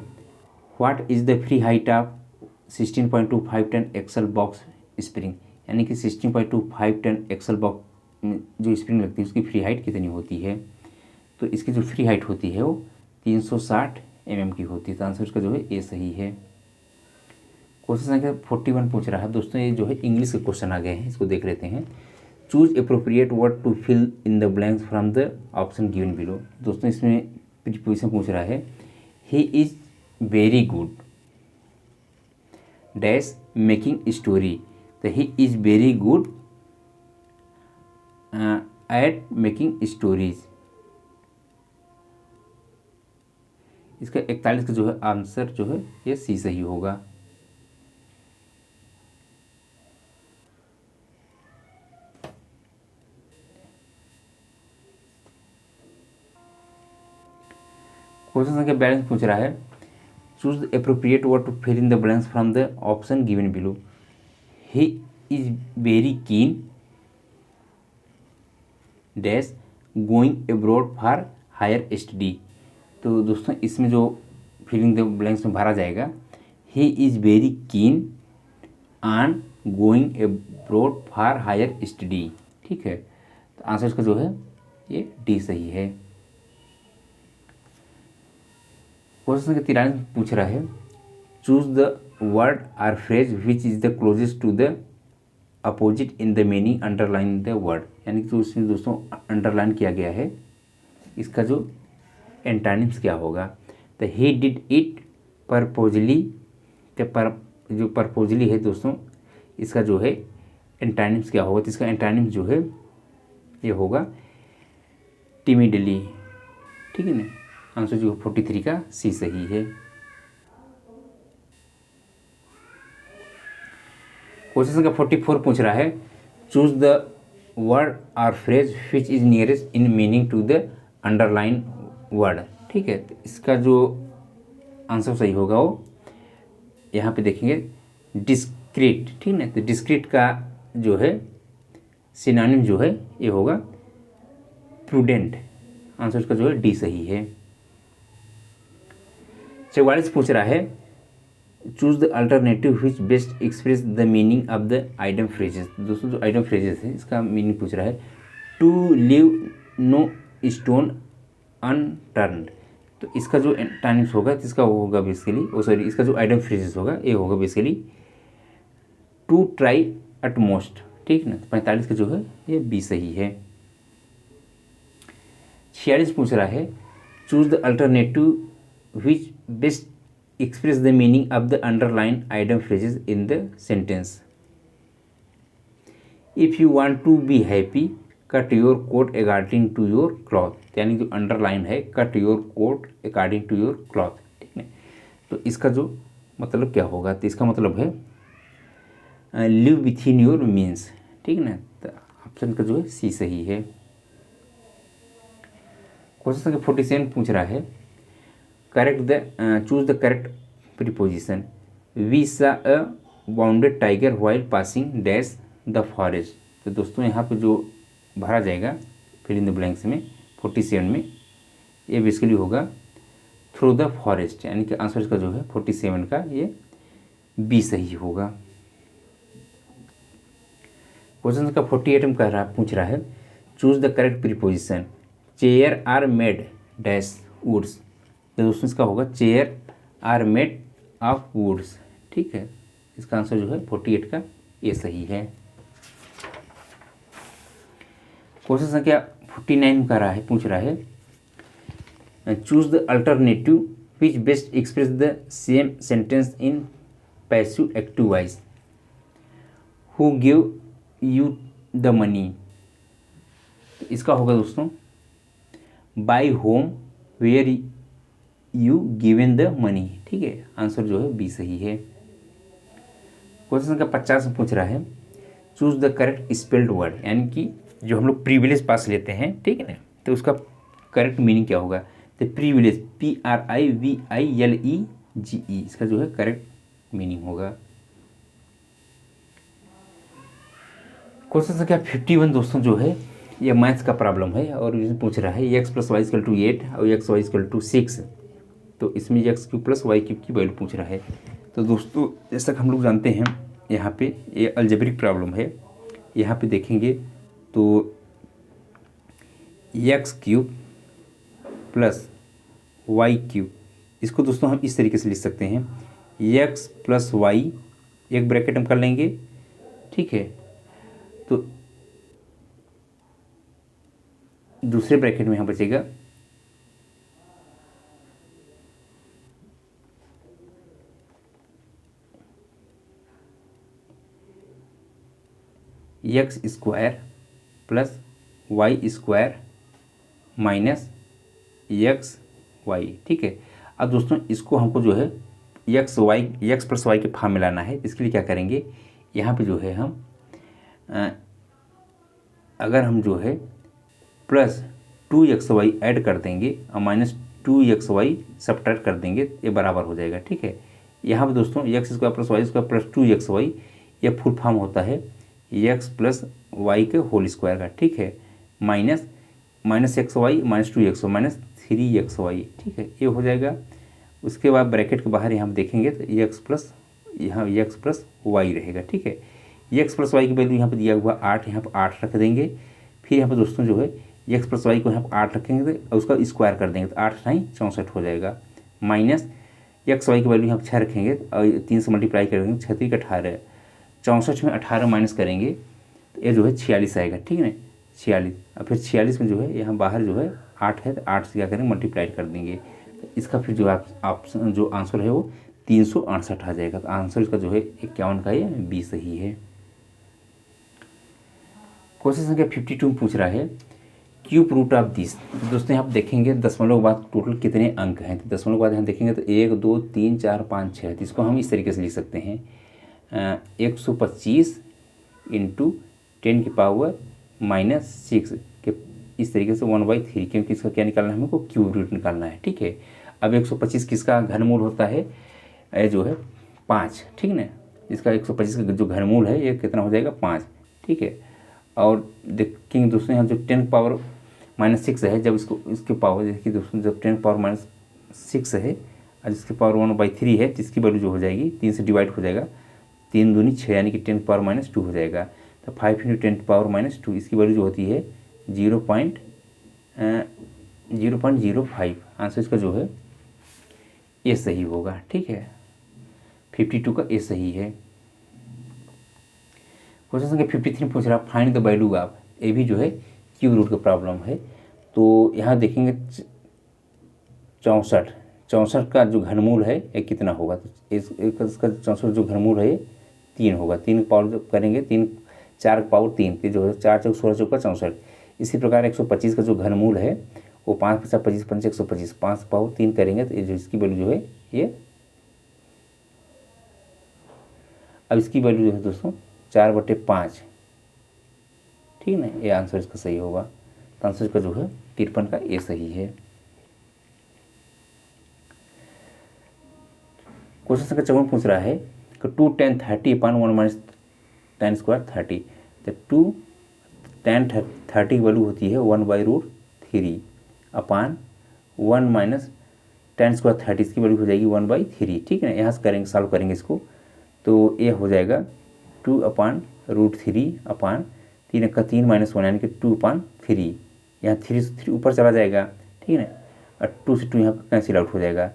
what is the free height of 16.25 ton axle box spring. यानी कि 16.25 टन एक्सल बॉक्स में जो स्प्रिंग लगती है उसकी फ्री हाइट कितनी होती है। तो इसकी जो फ्री हाइट होती है वो 360 mm की होती है। तो आंसर इसका जो है ये सही है। क्वेश्चन संख्या 41 पूछ रहा है दोस्तों, ये जो है इंग्लिश के क्वेश्चन आ गए हैं, इसको देख लेते हैं। Choose appropriate word to fill in the blanks from the option given below. दोस्तों इसमें प्रीपोजिशन पूछ रहा है he is very good dash making story. तो he is very good at making stories. इसका 41 का जो है आंसर जो है ये सी सही होगा। क्वेश्चन संख्या 42 पूछ रहा है choose the appropriate word to fill in the blanks from the option given below. He is very keen dash going abroad for higher study. तो दोस्तों इसमें जो फिलिंग द ब्लैंक्स में भरा जाएगा he is very keen on going abroad for higher study, ठीक है। तो आंसर इसका जो है ये डी सही है। क्वेश्चन संख्या 43 पूछ रहा है choose the word or phrase which is the closest to the opposite in the meaning underline the word. यानी कि जो इसमें दोस्तों अंडरलाइन किया गया है इसका जो एंटानिम्स क्या होगा। तो ही डिड इट परपोजली। जो परपोजली है दोस्तों इसका जो है एंटानिम्स क्या होगा। तो इसका एंटानिम्स जो है ये होगा टिमिडली, ठीक है ना। आंसर जो 43 का सी सही है। क्वेश्चन संख्या 44 पूछ रहा है choose the word or phrase which is nearest in meaning to the underline word, ठीक है। तो इसका जो आंसर सही होगा वो यहाँ पे देखेंगे डिस्क्रीट, ठीक है ना। तो डिस्क्रीट का जो है सिनोनिम जो है ये होगा प्रूडेंट। आंसर इसका जो है डी सही है। 44 पूछ रहा है choose the alternative which best express the meaning of the item phrases. दोस्तों जो आइटम फ्रेजेस है इसका मीनिंग पूछ रहा है to leave no stone unturned. तो इसका जो टाइम्स होगा तो इसका वो होगा बेसिकली इसका जो आइटम फ्रेजेस होगा ये होगा बेसिकली टू ट्राई एटमोस्ट, ठीक है ना। 45 का जो है ये बी सही है। 46 पूछ रहा है choose the alternative which best express the meaning of the underlined item phrases in the sentence. If you want to be happy, cut your coat according to your cloth. यानी जो अंडरलाइन है cut your coat according to your cloth, ठीक है। तो इसका जो मतलब क्या होगा तो इसका मतलब है live within your means, ठीक है ना। तो ऑप्शन का जो है सी सही है। क्वेश्चन संख्या 47 पूछ रहा है choose the correct preposition. We saw a bounded tiger while passing dash the forest. तो दोस्तों यहाँ पे जो भरा जाएगा फिल इन द ब्लैंक्स में 47 में, ये बेसिकली होगा थ्रू द फॉरेस्ट, यानी कि आंसर इसका जो है 47 का ये बी सही होगा। क्वेश्चन का 48 में पूछ रहा है choose the correct preposition. Chair are made dash woods. तो दोस्तों इसका होगा chair are made of woods. ठीक है, इसका आंसर जो है 48 का ये सही है। क्वेश्चन संख्या 49 पूछ रहा है choose the alternative which best express the same sentence in passive active voice. Who give you the money. इसका होगा दोस्तों by whom were you given the money. ठीक है, आंसर जो है बी सही है। क्वेश्चन का 50 में पूछ रहा है choose the correct spelled word, यानी कि जो हम लोग प्रीविलेज पास लेते हैं, ठीक है ना, तो उसका करेक्ट मीनिंग क्या होगा। तो प्रीविलेज PRIVILEGE, इसका जो है करेक्ट मीनिंग होगा। क्वेश्चन संख्या 51 दोस्तों जो है ये मैथ्स का प्रॉब्लम है और इसमें पूछ रहा है x + y = 8 और x y = 6। तो इसमें x³ + y³ की वैल्यू पूछ रहा है। तो दोस्तों जैसा कि हम लोग जानते हैं यहाँ पे ये अलजेब्रिक प्रॉब्लम है। यहाँ पे देखेंगे तो x³ + y³, इसको दोस्तों हम इस तरीके से लिख सकते हैं x + y, एक ब्रैकेट हम कर लेंगे, ठीक है, तो दूसरे ब्रैकेट में यहाँ बचेगा x² + y² - xy। ठीक है, अब दोस्तों इसको हमको जो है x + y के फॉर्म में लाना है। इसके लिए क्या करेंगे, यहाँ पे जो है हम अगर हम जो है +2xy ऐड कर देंगे और -2xy सब्ट्रैक्ट कर देंगे, ये बराबर हो जाएगा। ठीक है, यहाँ पे दोस्तों x² + y² + 2xy, यह फुल फॉर्म होता है x + y के होल स्क्वायर का। ठीक है, -xy -2xy -3xy। ठीक है, ये हो जाएगा। उसके बाद ब्रैकेट के बाहर यहाँ देखेंगे तो x + y रहेगा। ठीक है, x + y की वैल्यू यहाँ पे दिया हुआ 8, यहाँ पर 8 रख देंगे। फिर यहाँ पे दोस्तों जो है x + y को यहाँ पर 8 रखेंगे और उसका स्क्वायर कर देंगे तो 8 × 9 = 64 हो जाएगा। माइनस xy की वैल्यू यहाँ पर 6 रखेंगे और 3 से मल्टीप्लाई करेंगे, 6 × 3 = 18, 64 में 18 माइनस करेंगे तो ये जो है 46 आएगा। ठीक है ना, 46। और फिर 46 में जो है यहाँ बाहर जो है 8 है तो 8 से क्या करेंगे, मल्टीप्लाई कर देंगे। तो इसका फिर जो ऑप्शन जो आंसर है वो 368 आ जाएगा। तो आंसर इसका जो है 51 का ये बी सही है। क्वेश्चन संख्या 52 में पूछ रहा है क्यूब रूट ऑफ दिस। दोस्तों यहाँ आप देखेंगे दशमलव के बाद टोटल कितने अंक हैं। तो दशमलव के बाद यहाँ देखेंगे तो 1 2 3 4 5 6। तो इसको हम इस तरीके से लिख सकते हैं 125 × 10⁻⁻6 के इस तरीके से 1/3, क्योंकि इसका क्या निकालना है, हमको क्यूब रूट निकालना है। ठीक है, अब 125 किसका घनमूल होता है, जो है 5। ठीक है ना, इसका 125 का जो घनमूल है ये कितना हो जाएगा, 5। ठीक है, और देखेंगे दोस्तों यहाँ जो 10⁻⁻6 है, जब इसके पावर देखिए दोस्तों, जब 10⁻⁻6 है और जिसके पावर 1/3 है, जिसकी वैल्यू जो हो जाएगी 3 से डिवाइड हो जाएगा, 3 दूनी 6 यानी कि 10⁻⁻2 हो जाएगा। तो 5 × 10⁻⁻2 इसकी वैल्यू जो होती है 0.05। आंसर इसका जो है ये सही होगा। ठीक है, 52 का ये सही है। क्वेश्चन संख्या 53 पूछ रहा फाइंड द वैल्यू ऑफ, ये भी जो है क्यूब रूट का प्रॉब्लम है। तो यहाँ देखेंगे 64 का जो घनमूल है ये कितना होगा। तो इसका 64 जो घनमूल है ये 3 होगा। 3 पावर जब करेंगे 3 4 का पावर 3 जो है 4 × 16 = 64। इसी प्रकार 125 का जो घनमूल है वो 5 × 5 = 25 125, 5 पावर 3 करेंगे तो ये जो इसकी वैल्यू जो है ये, अब इसकी वैल्यू जो है दोस्तों 4/5। ठीक है ना, ये आंसर इसका सही होगा। तो आंसर इसका जो है 53 का ये सही है। क्वेश्चन संख्या 54 पूछ रहा है कि 2 tan 30 अपान 1 माइनस tan स्क्वायर 30। तो 2 tan 30 की वैल्यू होती है 1/√3 अपान 1 माइनस tan स्क्वायर 30, इसकी वैल्यू हो जाएगी 1/3। ठीक है ना, यहाँ से करेंगे, सॉल्व करेंगे इसको, तो ये हो जाएगा 2/√3 अपान 3 का 3 माइनस 1 यानी कि 2/3। यहाँ 3 से 3 ऊपर चला जाएगा, ठीक है ना, और 2 से 2 यहाँ पर कैंसिल आउट हो जाएगा,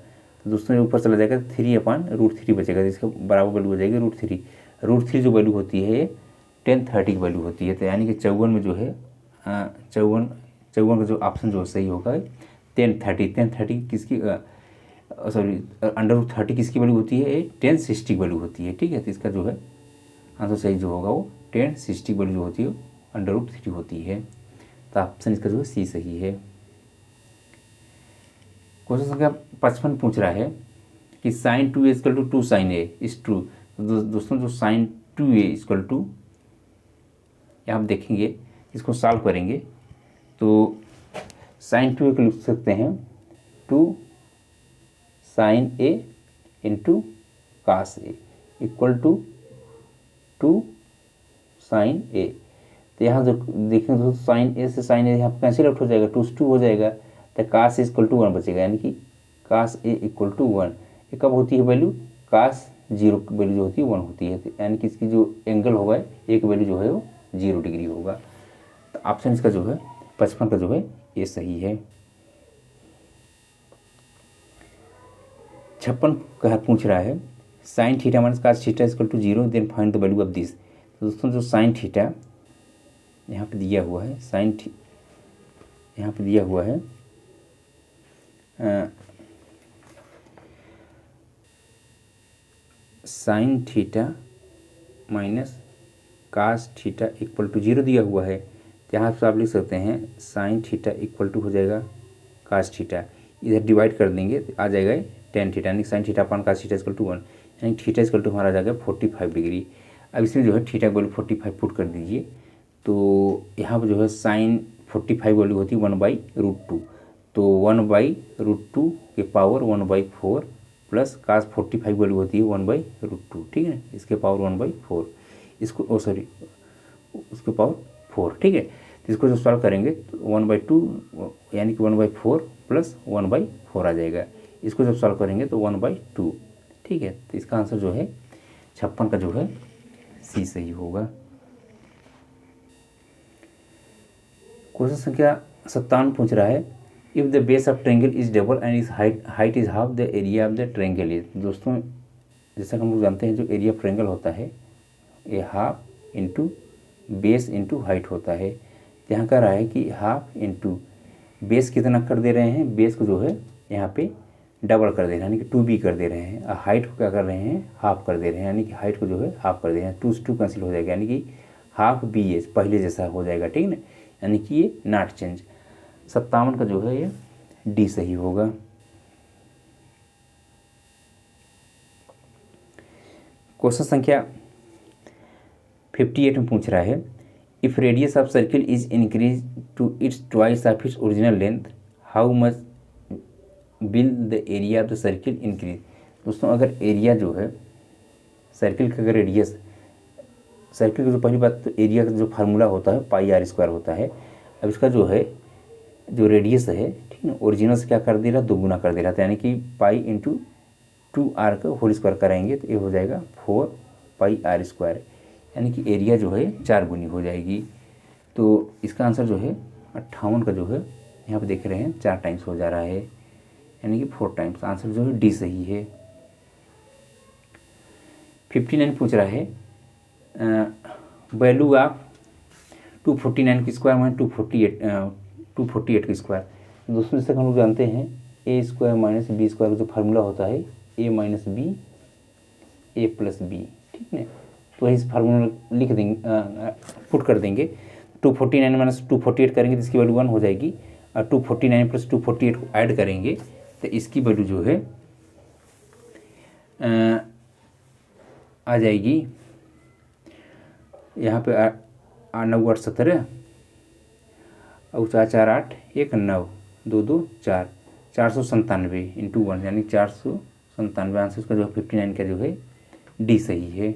तो दोस्तों ऊपर चला जाएगा 3/√3 बचेगा, तो इसका बराबर वैल्यू हो जाएगी √3। √3 जो वैल्यू होती है ये tan 30 की वैल्यू होती है, तो यानी कि 54 में जो है 54 का जो ऑप्शन जो सही होगा tan 30 किसकी सॉरी √30 किसकी वैल्यू होती है, tan 60 की वैल्यू होती है। ठीक है, तो इसका जो है आंसर सही जो होगा वो tan 60 वैल्यू जो होती है √3 होती है, तो ऑप्शन इसका जो है सी सही है। क्वेश्चन संख्या 55 पूछ रहा है कि sin 2a = 2 sin a is true. दोस्तों जो sin 2a = यहाँ आप देखेंगे, इसको सॉल्व करेंगे तो sin 2a को लिख सकते हैं 2 sin a into cos a equal to 2 sin a। तो यहाँ जो देखेंगे तो sin a से sin a यहाँ कैंसिल आउट हो जाएगा, 2 से 2 हो जाएगा, तो cos a = 1 बचेगा, यानी कि cos a = 1। ये कब होती है वैल्यू, cos 0 की वैल्यू जो होती है 1 होती है, तो यानी कि इसकी जो एंगल होगा एक वैल्यू जो है वो 0 डिग्री होगा, तो ऑप्शन इसका जो है 55 का जो है ये सही है। 56 का पूछ रहा है sin θ - cos θ = 0 then find the value of this. तो दोस्तों जो sin θ यहाँ पे दिया हुआ है, यहाँ पे दिया हुआ है sin θ - cos θ = 0 दिया हुआ है, तो यहाँ से आप लिख सकते हैं sin θ = हो जाएगा cos θ, इधर डिवाइड कर देंगे तो आ जाएगा tan θ, यानी sin θ अपान cos θ = 1, यानी θ = हमारा आ जाएगा 45 डिग्री। अब इसमें जो है θ की वैल्यू 45 पुट कर दीजिए, तो यहाँ पर जो है sin 45 वैल्यू होती है 1/√2, तो 1/√2 के पावर 1/4 प्लस cos 45 वैल्यू होती है 1/√2। ठीक है, इसके पावर 1/4, इसको सॉरी उसके पावर 4। ठीक है, तो इसको जो सॉल्व करेंगे तो 1/2 यानी कि 1/4 प्लस 1/4 आ जाएगा, इसको जब सॉल्व करेंगे तो 1/2। ठीक है, तो इसका आंसर जो है 56 का जो है सी सही होगा। क्वेश्चन संख्या 57 पूछ रहा है if the base of triangle is double and is height is half the area of the triangle is. दोस्तों जैसा कि हम लोग जानते हैं जो एरिया ऑफ ट्रायंगल होता है ये half into base into height होता है, यहाँ कह रहा है कि हाफ इंटू बेस कितना कर दे रहे हैं, बेस को जो है यहाँ पे डबल कर दे रहे हैं यानी कि 2b कर दे रहे हैं, और हाइट को क्या कर रहे हैं हाफ कर दे रहे हैं, यानी कि हाइट को जो है हाफ कर दे रहे हैं, 2 से 2 कैंसिल हो जाएगा, यानी कि हाफ bs पहले जैसा हो जाएगा। ठीक है ना, यानी कि ये नॉट चेंज। 57 का जो है ये डी सही होगा। क्वेश्चन संख्या 58 में पूछ रहा है if radius of circle is increase to its twice of its original length how much will the area of the circle increase. दोस्तों अगर एरिया जो है सर्किल का, अगर रेडियस सर्किल की जो पहली बात तो एरिया का जो फार्मूला होता है πr² होता है। अब इसका जो है जो रेडियस है, ठीक है, ओरिजिनल से क्या कर दे रहा, 2 गुना कर दे रहा था, यानी कि पाई इंटू 2r का होल स्क्वायर कराएंगे तो ये हो जाएगा 4πr², यानी कि एरिया जो है 4 गुनी हो जाएगी। तो इसका आंसर जो है 58 का जो है यहाँ पे देख रहे हैं 4 टाइम्स हो जा रहा है, यानी कि 4 टाइम्स। आंसर जो है डी सही है। 59 पूछ रहा है वैल्यू ऑफ 249 की स्क्वायर माइनस 248 की स्क्वायर। दोस्तों जैसे हम लोग जानते हैं a² - b² का जो फार्मूला होता है a - b a + b। ठीक है, तो इस फार्मूला लिख देंगे, पुट कर देंगे। 249 - 248 करेंगे तो इसकी वैल्यू 1 हो जाएगी, और 249 + 248 को ऐड करेंगे तो इसकी वैल्यू जो है आ जाएगी यहाँ पे 9 8 17 और 4 4 8 1 9 2 2 4 497 × 1 यानी 497 97 आंसर उसका जो है 59 का जो है डी सही है।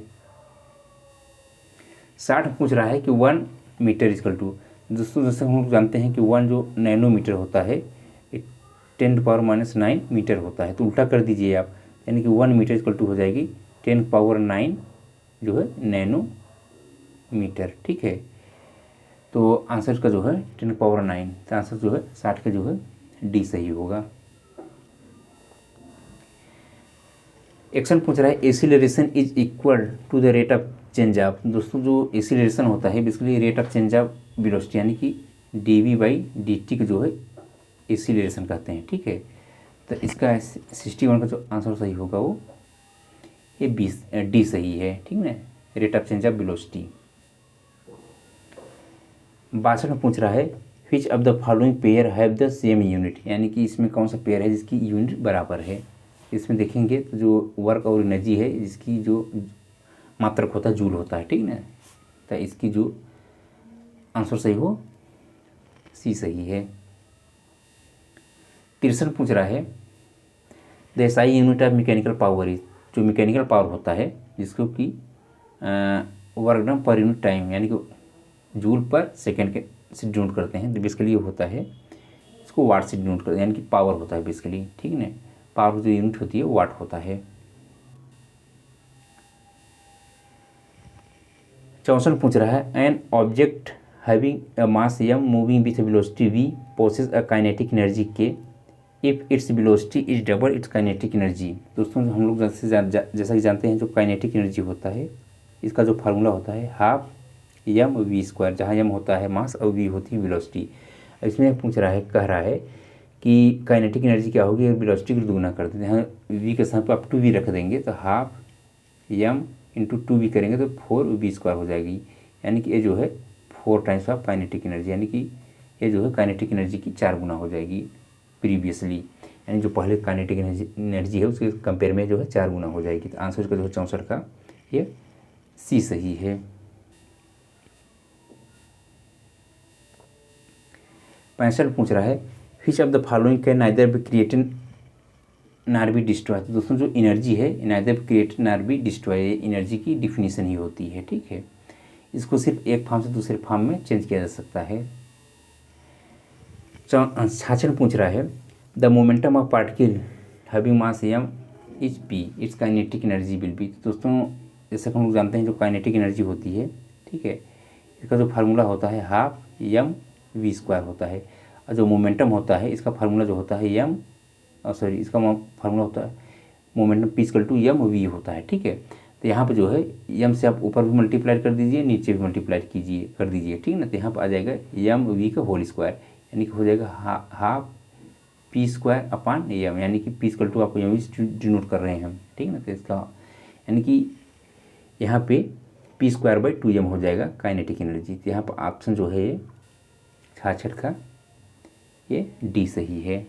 60 पूछ रहा है कि 1 मीटर इक्वल टू, दोस्तों जैसे हम लोग जानते हैं कि 1 जो नैनोमीटर होता है 10⁻⁹ मीटर होता है, तो उल्टा कर दीजिए आप, यानी कि 1 मीटर इक्वल टू हो जाएगी 10⁹ जो है नैनो मीटर। ठीक है, तो आंसर का जो है 10⁹, तो आंसर जो है 60 का जो है डी सही होगा। एक्शन पूछ रहा है acceleration is equal to the rate of change of, दोस्तों जो एसिलरेशन होता है basically rate of change of velocity, यानी कि dv/dt को जो है एसिलरेशन कहते हैं। ठीक है, तो इसका 61 का जो आंसर सही होगा वो ये डी सही है। ठीक है, rate of change of velocity. 62 में पूछ रहा है विच of the following pair have the same unit, यानी कि इसमें कौन सा पेयर है जिसकी यूनिट बराबर है। इसमें देखेंगे तो जो वर्क और एनर्जी है जिसकी जो मात्रक होता है जूल होता है। ठीक है ना, तो इसकी जो आंसर सही हो सी सही है। 63 पूछ रहा है the SI unit of mechanical power is, जो मैकेनिकल पावर होता है जिसको कि work done per unit time, यानी कि जूल पर सेकेंड के से डिनोट करते हैं, तो बेसिकली ये होता है इसको वाट से डिनोट करते हैं, यानी कि पावर होता है बेसिकली। ठीक है ना, पावर जो यूनिट होती है वाट होता है। 64 पूछ रहा है an object having a mass m moving with velocity v possess a kinetic energy k if its velocity is double its kinetic energy. दोस्तों हम लोग जैसा कि जानते हैं जो काइनेटिक एनर्जी होता है इसका जो फार्मूला होता है हाफ mv², जहाँ m होता है मास और v होती है वेलोसिटी। इसमें पूछ रहा है, कह रहा है कि काइनेटिक एनर्जी क्या होगी अगर वेलोसिटी को दुगना कर देते हैं, v के स्थान पर आप 2v रख देंगे तो हाफ m इंटू 2v करेंगे तो 4v² हो जाएगी, यानी कि ये जो है 4 टाइम्स ऑफ काइनेटिक एनर्जी, यानी कि ये जो है काइनेटिक एनर्जी की 4 गुना हो जाएगी प्रीवियसली, यानी जो पहले काइनेटिक एनर्जी है उसके कंपेयर में जो है 4 गुना हो जाएगी। तो आंसर का जो है 64 का ये सी सही है। 65 पूछ रहा है विच of the following can neither be created nor be destroy. तो दोस्तों जो एनर्जी है neither created nor be destroy, energy की डिफिनीशन ही होती है। ठीक है, इसको सिर्फ एक फॉर्म से दूसरे फॉर्म में चेंज किया जा सकता है। 66 पूछ रहा है the momentum of particle having mass m is p it's kinetic energy will be. दोस्तों जैसे हम लोग जानते हैं जो काइनेटिक एनर्जी होती है, ठीक है, इसका जो फार्मूला होता है हाफ mv² होता है, और जो मोमेंटम होता है इसका फार्मूला जो होता है इसका फार्मूला होता है मोमेंटम p = mv होता है। ठीक है, तो यहाँ पे जो है m से आप ऊपर भी मल्टीप्लाई कर दीजिए नीचे भी मल्टीप्लाई कर दीजिए। ठीक है ना, तो यहाँ पर आ जाएगा mv का होल स्क्वायर, यानी कि हो जाएगा हाफ p² अपॉन m, यानी कि p = आपको m डिनोट कर रहे हैं हम। ठीक है ना, तो इसका यानी कि यहाँ पे p²/2m हो जाएगा काइनेटिक एनर्जी। तो यहाँ पर ऑप्शन जो है ये 66 का ये डी सही है।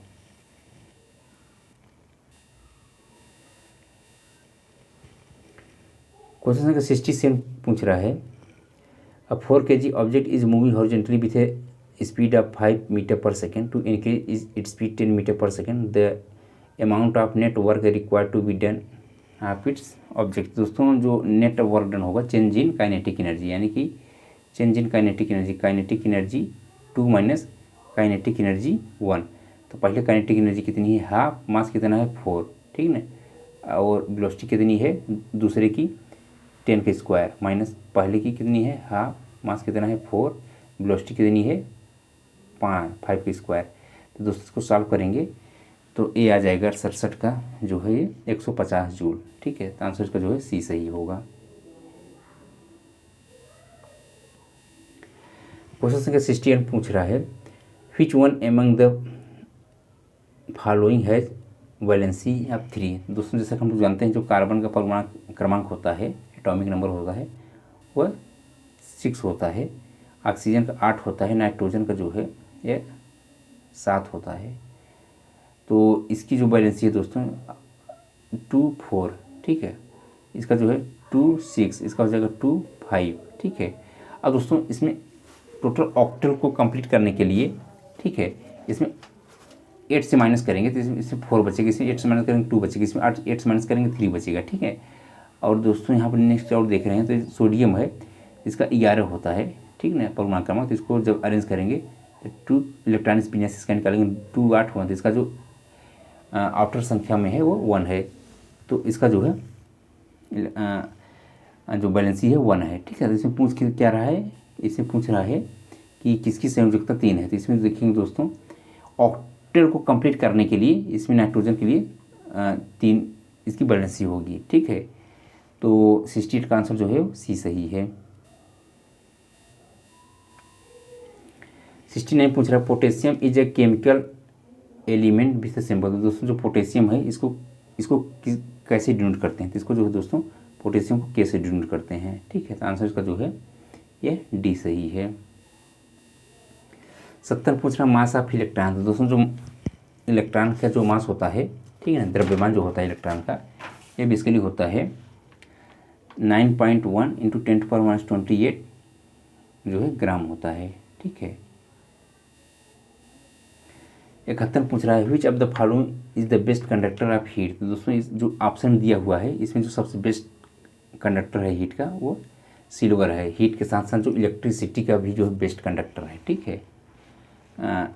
क्वेश्चन नंबर 67 पूछ रहा है a 4 kg object is moving horizontally with a speed of 5 metre per second to increase its speed 10 metre per second the amount of net work required to be done of its object. दोस्तों जो net work done होगा change in kinetic energy, यानी कि change in kinetic energy 2 minus kinetic energy 1। तो पहले kinetic energy कितनी है half, मास कितना है 4, ठीक है ना, और वेलोसिटी कितनी है दूसरे की 10 के स्क्वायर माइनस पहले की कितनी है हाफ, मास कितना है 4, वेलोसिटी कितनी है 5 के स्क्वायर। तो दोस्तों इसको सॉल्व करेंगे तो ए आ जाएगा 67 का जो है ये 150 जूल। ठीक है, तो आंसर इसका जो है सी सही होगा। क्वेश्चन संख्या 68 पूछ रहा है which one among the following has valency of 3। दोस्तों जैसा हम लोग जानते हैं जो कार्बन का परमाणु क्रमांक होता है एटॉमिक नंबर होता है वह 6 होता है, ऑक्सीजन का 8 होता है, नाइट्रोजन का जो है ये 7 होता है। तो इसकी जो वैलेंसी है दोस्तों 2 4, ठीक है, इसका जो है 2 6, इसका हो जाएगा 2 5। ठीक है, अब दोस्तों इसमें टोटल ऑक्टल को कंप्लीट करने के लिए, ठीक है, इसमें 8 से माइनस करेंगे तो इसमें 4 बचेगा, इसमें 8 से माइनस करेंगे 2 बचेगा, इसमें 8 से माइनस करेंगे 3 बचेगा, ठीक है। और दोस्तों यहाँ पर नेक्स्ट और देख रहे हैं तो सोडियम है, इसका 11 होता है, ठीक ना परमाणु क्रमांक। तो इसको जब अरेंज करेंगे तो 2 इलेक्ट्रॉनिक स्पिन से इसका निकालेंगे 2 8 हुआ, तो इसका जो आउटर संख्या में है वो 1 है, तो इसका जो है जो बैलेंसी है 1 है, ठीक है। तो इसमें पूछ के क्या रहा है, इसमें पूछ रहा है कि किसकी संयोजकता 3 है। तो इसमें देखेंगे दोस्तों ऑक्टेट को कंप्लीट करने के लिए इसमें नाइट्रोजन के लिए 3 इसकी बैलेंसी होगी, ठीक है। तो 68 का आंसर जो है वो सी सही है। 69 पूछ रहा है potassium is a chemical element with symbol. दोस्तों जो पोटेशियम है इसको कैसे डिनोट करते हैं, तो इसको जो है दोस्तों पोटेशियम को कैसे डिनोट करते हैं, ठीक है। तो आंसर इसका जो है ये डी सही है। 70 पूछ रहा मास ऑफ इलेक्ट्रॉन। तो दोस्तों जो इलेक्ट्रॉन का जो मास होता है, ठीक है ना, द्रव्यमान जो होता है इलेक्ट्रॉन का, ये बेसिकली होता है 9.1 × 10⁻28 जो है ग्राम होता है, ठीक है। 71 पूछ रहा है विच of the following is the best conductor of heat. तो दोस्तों इस जो ऑप्शन दिया हुआ है इसमें जो सबसे बेस्ट कंडक्टर है हीट का वो सिल्वर है। हीट के साथ साथ जो इलेक्ट्रिसिटी का भी जो है बेस्ट कंडक्टर है, ठीक है,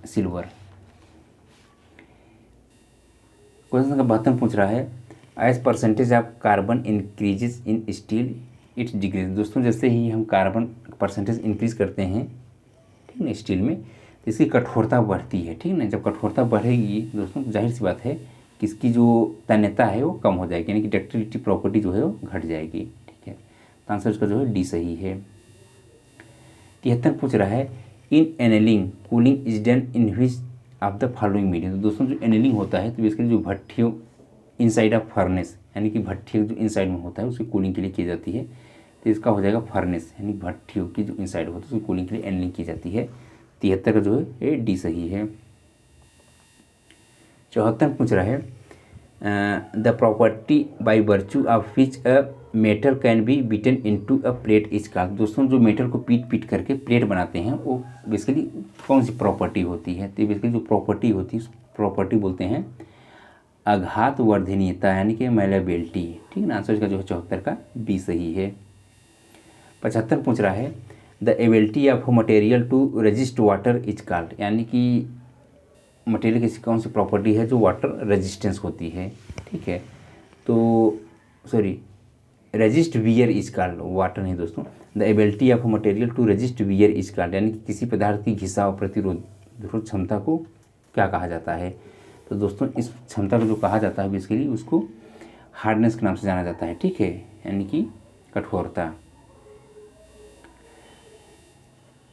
सिल्वर। क्वेश्चन का 72 पूछ रहा है as percentage of carbon increases in steel its decrease. दोस्तों जैसे ही हम कार्बन परसेंटेज इंक्रीज करते हैं, ठीक है, स्टील में, तो इसकी कठोरता बढ़ती है, ठीक है ना। जब कठोरता बढ़ेगी दोस्तों जाहिर सी बात है कि इसकी जो तन्यता है वो कम हो जाएगी, यानी कि डक्टिलिटी प्रॉपर्टी जो है वो घट जाएगी, ठीक है। तो आंसर इसका जो है डी सही है। 73 पूछ रहा है in annealing cooling is done in which of the following medium. तो दोस्तों जो एनेलिंग होता है तो बेसिकली जो भट्टियों इनसाइड ऑफ फर्नेस, यानी कि भट्टियों जो इनसाइड में होता है उसकी कूलिंग के लिए की जाती है, तो इसका हो जाएगा फर्नेस, यानी भट्टियों की जो इनसाइड होता है उसकी कूलिंग के लिए एनेलिंग की जाती है। 73 का जो है ये डी सही है। 74 पूछ रहा है the property by virtue of which a metal can be beaten into a plate is called. दोस्तों जो मेटल को पीट करके प्लेट बनाते हैं वो बेसिकली कौन सी प्रॉपर्टी होती है, तो बेसिकली जो प्रॉपर्टी होती है उस प्रॉपर्टी बोलते हैं आघात वर्धनीयता, यानी कि मैलेबिलिटी, ठीक है ना। आंसर इसका जो है 74 का बी सही है। 75 पूछ रहा है the ability of material to resist water is called, यानी कि मटेरियल की कौन सी प्रॉपर्टी है जो वाटर रेजिस्टेंस होती है, ठीक है। तो sorry resist wear is called, water नहीं दोस्तों। The ability of material to resist wear is called, यानी कि किसी पदार्थ की घिसाव प्रतिरोध क्षमता को क्या कहा जाता है। तो दोस्तों इस क्षमता को जो कहा जाता है बेसिकली उसको हार्डनेस के नाम से जाना जाता है, ठीक है, यानी कि कठोरता।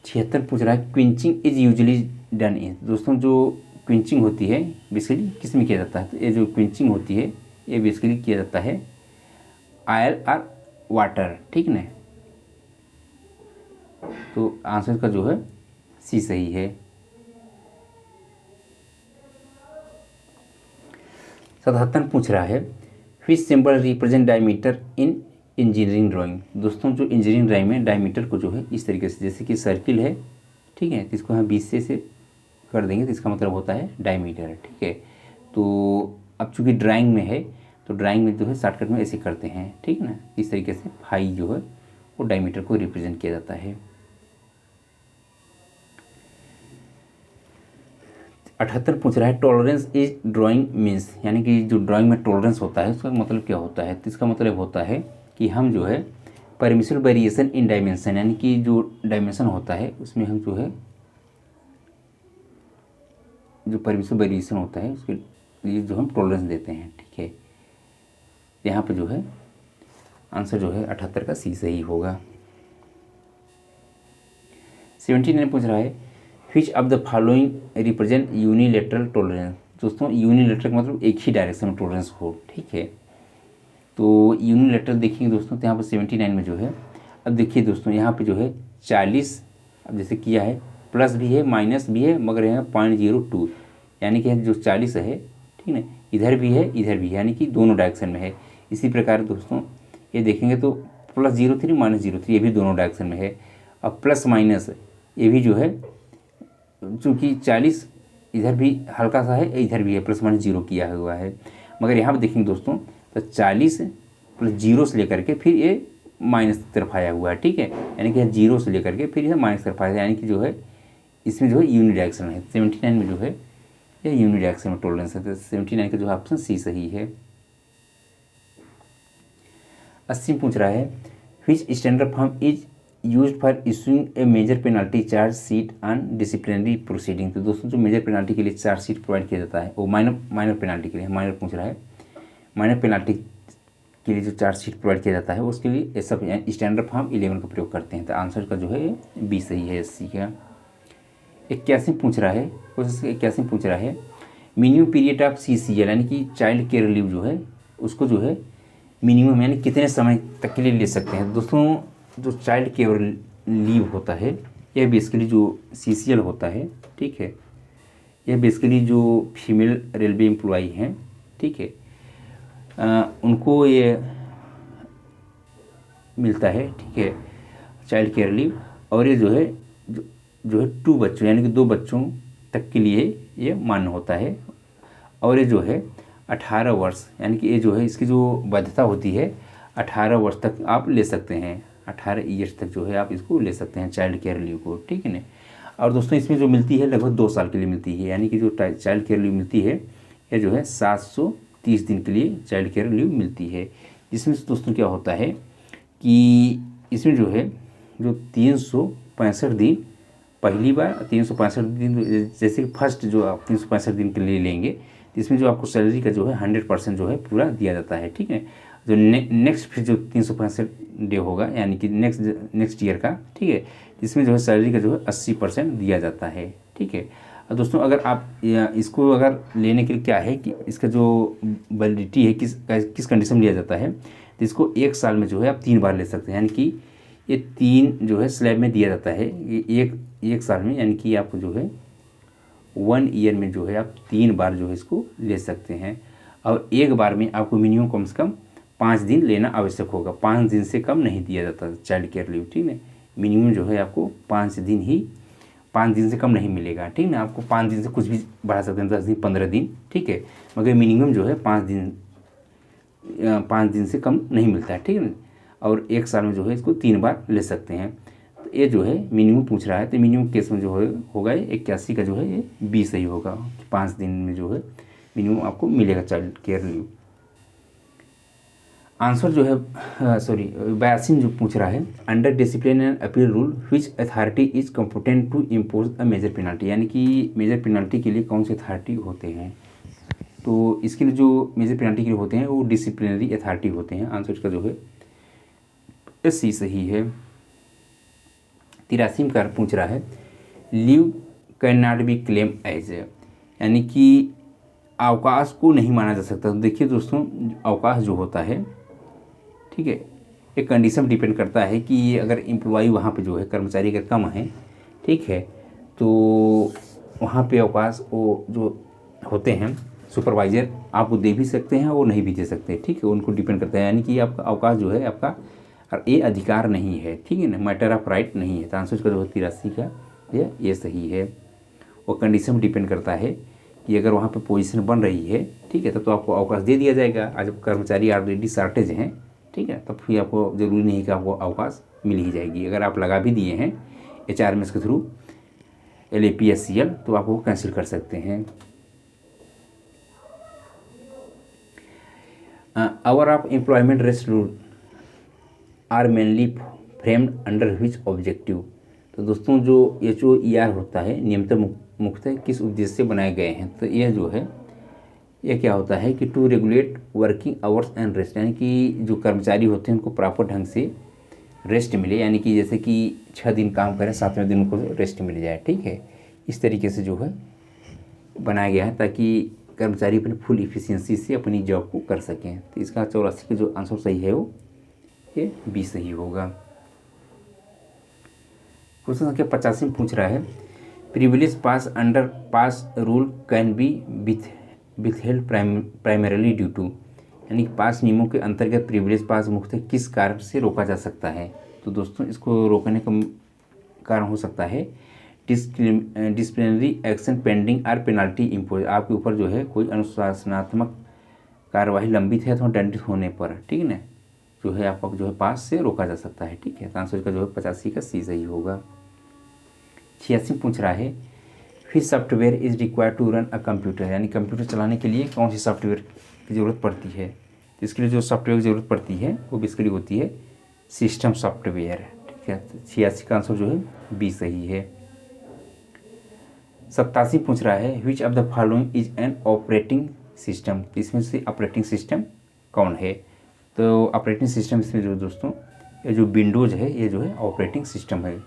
76 पूछ रहा है quenching is usually done in. दोस्तों जो क्विंचिंग होती है बेसिकली किस में किया जाता है, तो ये जो क्विंचिंग होती है ये बेसिकली किया जाता है ऑयल और वाटर, ठीक ना। तो आंसर का जो है सी सही है। 77 पूछ रहा है विच सिंबल रिप्रेजेंट डायमीटर इन इंजीनियरिंग ड्राइंग। दोस्तों जो इंजीनियरिंग ड्राइंग में डायमीटर को जो है इस तरीके से, जैसे कि सर्किल है, ठीक है, तो इसको हम 20 से कर देंगे तो इसका मतलब होता है डायमीटर, ठीक है। तो अब चूंकि ड्राइंग में है तो ड्राइंग में जो है शॉर्टकट में ऐसे करते हैं, ठीक ना, इस तरीके से फाई जो है वो डायमीटर को रिप्रेजेंट किया जाता है। 78 पूछ रहा है टॉलरेंस इज ड्राइंग मीन्स, यानी कि जो ड्राइंग में टॉलरेंस होता है उसका मतलब क्या होता है, तो इसका मतलब होता है कि हम जो है परमिसिबल वेरिएशन इन डायमेंशन, यानी कि जो डायमेंशन होता है उसमें हम जो है जो परमिसिबल वेरिएशन होता है उसके लिए जो हम टॉलरेंस देते हैं, ठीक है। यहाँ पे जो है आंसर जो है 78 का सी सही होगा। 79 पूछ रहा है विच of the following represent unilateral tolerance. दोस्तों यूनिलेटरल का मतलब एक ही डायरेक्शन में टॉलरेंस हो, ठीक है। तो यूनिलेटरल देखेंगे दोस्तों तो यहाँ पर 79 में जो है, अब देखिए दोस्तों यहाँ पे जो है 40, अब जैसे किया है प्लस भी है माइनस भी है, मगर यहाँ 0.02, यानी कि जो 40 है, ठीक है, इधर भी है इधर भी है, यानी कि दोनों डायरेक्शन में है। इसी प्रकार दोस्तों ये देखेंगे तो +03 -03 ये भी दोनों डायरेक्शन में है। अब प्लस माइनस ये भी जो है चूँकि 40 इधर भी हल्का सा है, इधर भी है, प्लस माइनस जीरो किया हुआ है। मगर यहाँ पर देखेंगे दोस्तों तो 40 प्लस जीरो से लेकर के फिर ये माइनस की तरफ आया हुआ है, ठीक है। यानी कि जीरो से लेकर के फिर यह माइनस की तरफ आया, यानी कि जो है इसमें जो है यूनिडायरेक्शन है। 79 में जो है ये यूनिडायरेक्शन में टॉलरेंस है, तो 79 का जो है ऑप्शन सी सही है। 80 पूछ रहा है which standard form is used for issuing a major penalty charge sheet on disciplinary proceeding. तो दोस्तों जो मेजर पेनल्टी के लिए चार्ज शीट प्रोवाइड किया जाता है वो माइनर पेनल्टी के लिए, माइनर पूछ रहा है, माइनर पेनल्टी के लिए जो चार्ज शीट प्रोवाइड किया जाता है उसके लिए ये सब स्टैंडर्ड फॉर्म 11 का प्रयोग करते हैं। तो आंसर का जो है बी सही है 80 का। 81 पूछ रहा है, क्वेश्चन 81 पूछ रहा है मिनिमम पीरियड ऑफ CCL यानी कि चाइल्ड केयर लीव जो है उसको जो है मिनिमम यानी कितने समय तक के लिए ले सकते हैं। दोस्तों जो चाइल्ड केयर लीव होता है यह बेसिकली जो CCL होता है, ठीक है, यह बेसिकली जो फीमेल रेलवे एम्प्लॉई हैं, ठीक है, उनको ये मिलता है, ठीक है, चाइल्ड केयर लीव। और ये जो है जो है 2 बच्चों यानी कि 2 बच्चों तक के लिए ये मान्य होता है। और ये जो है 18 वर्ष यानी कि ये जो है इसकी जो वैधता होती है 18 वर्ष तक आप ले सकते हैं, 18 ईयर्स तक जो है आप इसको ले सकते हैं चाइल्ड केयर लीव को, ठीक है ना। और दोस्तों इसमें जो मिलती है लगभग 2 साल के लिए मिलती है, यानी कि जो चाइल्ड केयर लीव मिलती है यह जो है 730 दिन के लिए चाइल्ड केयर लीव मिलती है। जिसमें दोस्तों क्या होता है कि इसमें जो है जो 365 दिन पहली बार 365 दिन, जैसे कि फर्स्ट जो आप 365 दिन के लिए लेंगे तो इसमें जो आपको सैलरी का जो है 100% जो है पूरा दिया जाता है, ठीक है। जो नेक्स्ट फिर जो 365 डे होगा यानी कि नेक्स्ट ईयर का, ठीक है, इसमें जो है सैलरी का जो है 80% दिया जाता है, ठीक है। और दोस्तों अगर आप इसको अगर लेने के लिए क्या है कि इसका जो वैलिडिटी है किस कंडीशन में लिया जाता है, तो इसको 1 साल में जो है आप 3 बार ले सकते हैं, यानी कि ये 3 जो है स्लैब में दिया जाता है, ये एक साल में, यानी कि आपको जो है 1 ईयर में जो है आप 3 बार जो है इसको ले सकते हैं। और एक बार में आपको मिनिमम कम से कम 5 दिन लेना आवश्यक होगा, 5 दिन से कम नहीं दिया जाता चाइल्ड केयर लीव, ठीक है। मिनिमम जो है आपको 5 दिन से कम नहीं मिलेगा, ठीक है ना। आपको 5 दिन से कुछ भी बढ़ा सकते हैं, 10 दिन 15 दिन, ठीक है, मगर मिनिमम जो है 5 दिन से कम नहीं मिलता है, ठीक है ना। और 1 साल में जो है इसको 3 बार ले सकते हैं। तो ये जो है मिनिमम पूछ रहा है, तो मिनिमम केस में जो है होगा 81 का जो है ये बी सही होगा, 5 दिन में जो है मिनिमम आपको मिलेगा चाइल्ड केयर लीव। आंसर जो है 82 जो पूछ रहा है under discipline and appeal rule which authority is competent to impose a major penalty, यानी कि मेजर पेनल्टी के लिए कौन से अथॉरिटी होते हैं। तो इसके लिए जो मेजर पेनल्टी के लिए होते हैं वो डिसिप्लिनरी अथॉरिटी होते हैं। आंसर इसका जो है सी सही है। 83 का पूछ रहा है leave can not be claim as, यानी कि अवकाश को नहीं माना जा सकता। तो देखिए दोस्तों अवकाश जो होता है, ठीक है, एक कंडीशन डिपेंड करता है कि अगर एम्प्लॉई वहाँ पे जो है कर्मचारी अगर कम है, ठीक है, तो वहाँ पे अवकाश वो जो होते हैं सुपरवाइज़र आपको दे भी सकते हैं और नहीं भी दे सकते, ठीक है, उनको डिपेंड करता है। यानी कि आपका अवकाश जो है आपका ये अधिकार नहीं है, ठीक है ना, मैटर ऑफ राइट नहीं है। तो आंसर का जो है 83 का ये सही है। वो कंडीशन डिपेंड करता है कि अगर वहाँ पे पोजीशन बन रही है, ठीक है, तब तो आपको अवकाश दे दिया जाएगा। आज कर्मचारी ऑलरेडी शॉर्टेज हैं, ठीक है, तब फिर आपको ज़रूरी नहीं है कि आपको अवकाश मिल ही जाएगी। अगर आप लगा भी दिए हैं HRMS के थ्रू LAPSCL तो आप वो कैंसिल कर सकते हैं। Hour of employment rest rule are mainly framed under which objective. तो दोस्तों जो HOER होता है नियमतः मुख्यतः किस उद्देश्य से बनाए गए हैं। तो यह जो है यह क्या होता है कि to regulate working hours and rest, यानी कि जो कर्मचारी होते हैं उनको प्रॉपर ढंग से रेस्ट मिले, यानी कि जैसे कि 6 दिन काम करें 7वें दिन उनको रेस्ट मिल जाए, ठीक है। इस तरीके से जो है बनाया गया है ताकि कर्मचारी अपनी फुल इफिशियंसी से अपनी जॉब को कर सकें। तो इसका 84 का जो आंसर सही है वो ये बी सही होगा। क्वेश्चन संख्या 85 में पूछ रहा है privilege pass under pass rule can be withheld primarily due to, यानी कि पास नियमों के अंतर्गत प्रिविलेज पास मुख्यतः किस कारण से रोका जा सकता है। तो दोस्तों इसको रोकने का कारण हो सकता है डिसिप्लिनरी एक्शन पेंडिंग और पेनाल्टी इम्पोज, आपके ऊपर जो है कोई अनुशासनात्मक कार्यवाही लंबित है तो दंडित होने पर, ठीक है ना, जो है आपको जो है पास से रोका जा सकता है, ठीक है। तो आंसर का जो है 85 का सी सही होगा। 86 पूछ रहा है which software is required to run a computer, यानी कंप्यूटर चलाने के लिए कौन सी सॉफ्टवेयर की ज़रूरत पड़ती है। इसके लिए जो सॉफ्टवेयर की ज़रूरत पड़ती है वो बेसिकली होती है सिस्टम सॉफ्टवेयर, ठीक है। 86 का आंसर जो है बी सही है। 87 पूछ रहा है विच of the following is an operating system, इसमें से ऑपरेटिंग सिस्टम कौन है। तो ऑपरेटिंग सिस्टम इसमें जो दोस्तों ये जो विंडोज़ है ये जो है ऑपरेटिंग सिस्टम है।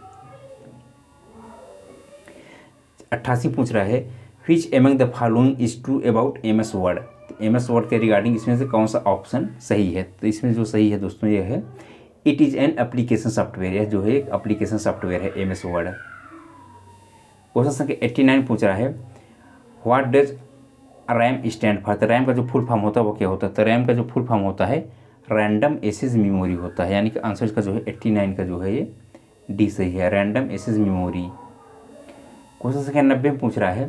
88 पूछ रहा है which among the following is true about MS word, MS word के रिगार्डिंग इसमें से कौन सा ऑप्शन सही है। तो इसमें जो सही है दोस्तों ये है it is an application software, यह जो है एक एप्लीकेशन सॉफ्टवेयर है MS वर्ड। क्वेश्चन संख्या 89 पूछ रहा है what does RAM stand for, तो रैम का जो फुल फॉर्म होता है वो क्या होता है। तो रैम का जो फुल फॉर्म होता है रैंडम एक्सेस मेमोरी होता है, यानी कि आंसर इसका जो है 89 का जो है ये डी सही है, रैंडम एक्सेस मेमोरी। क्वेश्चन संख्या 90 में पूछ रहा है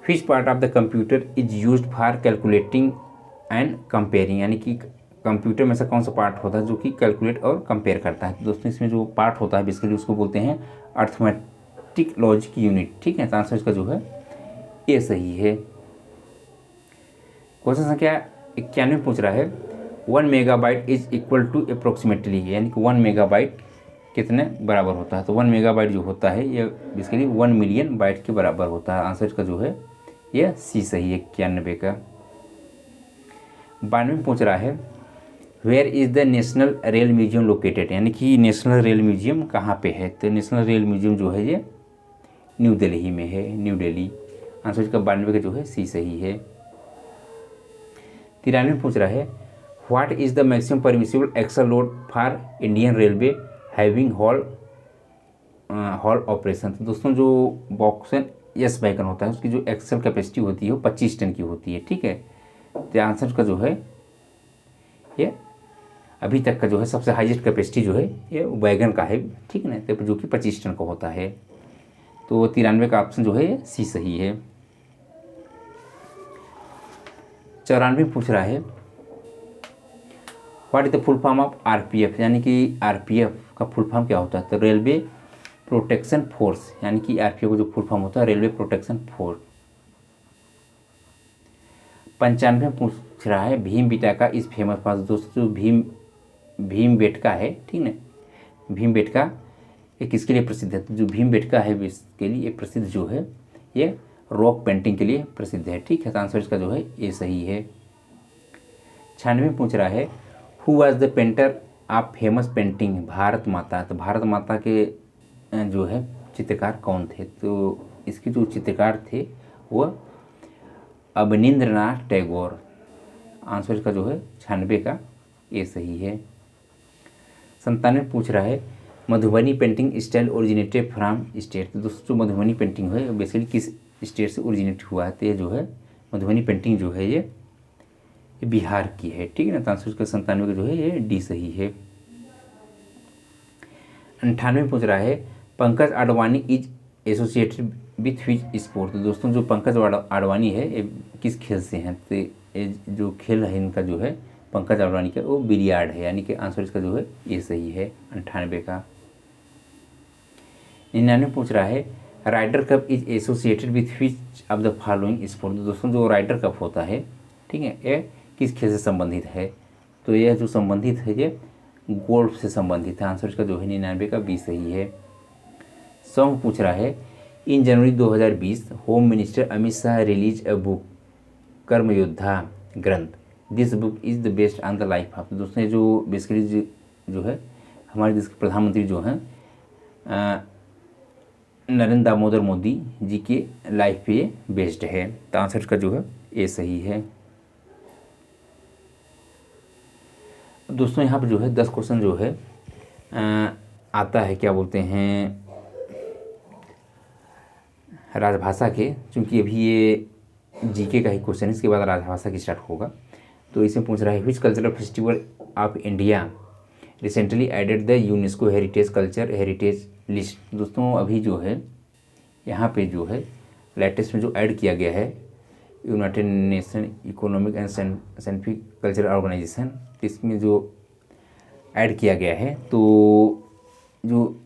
which part of the computer is used for calculating and comparing, यानी कि कंप्यूटर में से कौन सा पार्ट होता है जो कि कैलकुलेट और कंपेयर करता है। तो दोस्तों इसमें जो पार्ट होता है बेसिकली उसको बोलते हैं अर्थमेटिक लॉजिक यूनिट, ठीक है। तो आंसर इसका जो है ए सही है। क्वेश्चन संख्या 91 पूछ रहा है 1 megabyte is equal to approximately, यानी कि 1 मेगाबाइट कितने बराबर होता है। तो 1 मेगाबाइट जो होता है ये बेसिकली 1 मिलियन बाइट के बराबर होता है। आंसर इसका जो है ये सी सही है 91 का। 92 पूछ रहा है where is the national rail museum located, यानी कि नेशनल रेल म्यूजियम कहाँ पे है। तो नेशनल रेल म्यूजियम जो है ये न्यू दिल्ली में है, न्यू दिल्ली। आंसर इसका 92 का जो है सी सही है। 93 पूछ रहा है what is the maximum permissible axle load for Indian railway having haul operation. तो दोस्तों जो बॉक्सन यस वैगन होता है उसकी जो एक्सल कैपेसिटी होती है वो 25 टन की होती है, ठीक है। तो आंसर का जो है ये अभी तक का जो है सबसे हाईएस्ट कैपेसिटी जो है ये वैगन का है, ठीक है ना, तो जो कि 25 टन का होता है। तो 93 का ऑप्शन जो है ये सी सही है। 94 पूछ रहा है what is the full form of RPF, यानी कि RPF का फुल फॉर्म क्या होता है। तो रेलवे प्रोटेक्शन फोर्स, यानी कि RPF का जो फुल फॉर्म होता है रेलवे प्रोटेक्शन फोर्स। 95 पूछ रहा है भीम बेटका इस फेमस फॉर, दोस्तों जो भीम बेटका है, ठीक है, भीम बेटका ये किसके लिए प्रसिद्ध है। तो जो भीम बेटका है इसके लिए प्रसिद्ध जो है ये रॉक पेंटिंग के लिए प्रसिद्ध है, ठीक है। तो आंसर इसका जो है ये सही है। 96 पूछ रहा है who was the painter of famous painting Bharat माता। तो भारत माता के जो है चित्रकार कौन थे। तो इसके जो चित्रकार थे वह अवनींद्रनाथ टैगोर। आंसर इसका जो है 96 का ये सही है। 97 पूछ रहा है Madhubani painting style originated from state. तो दोस्तों जो मधुबनी पेंटिंग है बेसिकली किस स्टेट से ओरिजिनेट हुआ है। तो ये जो है मधुबनी पेंटिंग जो है ये बिहार की है, ठीक है ना। तो आंसर इसका 97 का जो है ये डी सही है। 98 पूछ रहा है Pankaj Advani is associated with which sport. तो दोस्तों जो पंकज आडवाणी है ये किस खेल से हैं। तो ये जो खेल है इनका जो है पंकज आडवाणी का वो बिलियार्ड है, यानी कि आंसर इसका जो है ये सही है 98 का। 99 पूछ रहा है Ryder Cup is associated with which of the following sport. तो दोस्तों जो राइडर कप होता है, ठीक है, ये किस खेल से संबंधित है। तो यह जो संबंधित है ये गोल्फ से संबंधित है। आंसर इसका जो है 99 का बी सही है। सॉन्ग पूछ रहा है in January 2020 home minister Amit Shah release a book Karmayoddha Granth, this book is the best on the life of. दोस्तों जो बेसिकली जो है हमारे देश के प्रधानमंत्री जो हैं नरेंद्र दामोदर मोदी जी के लाइफ पे बेस्ड है। तो आंसर का जो है ये सही है। दोस्तों यहाँ पर जो है 10 क्वेश्चन जो है आता है क्या बोलते हैं राजभाषा के, क्योंकि अभी ये जीके का ही क्वेश्चन है, इसके बाद राजभाषा की स्टार्ट होगा। तो इसमें पूछ रहा है which cultural festival of India recently added the UNESCO heritage culture heritage list. दोस्तों अभी जो है यहाँ पे जो है लेटेस्ट में जो ऐड किया गया है United Nation Economic and Scientific Cultural Organization, इसमें जो ऐड किया गया है तो जो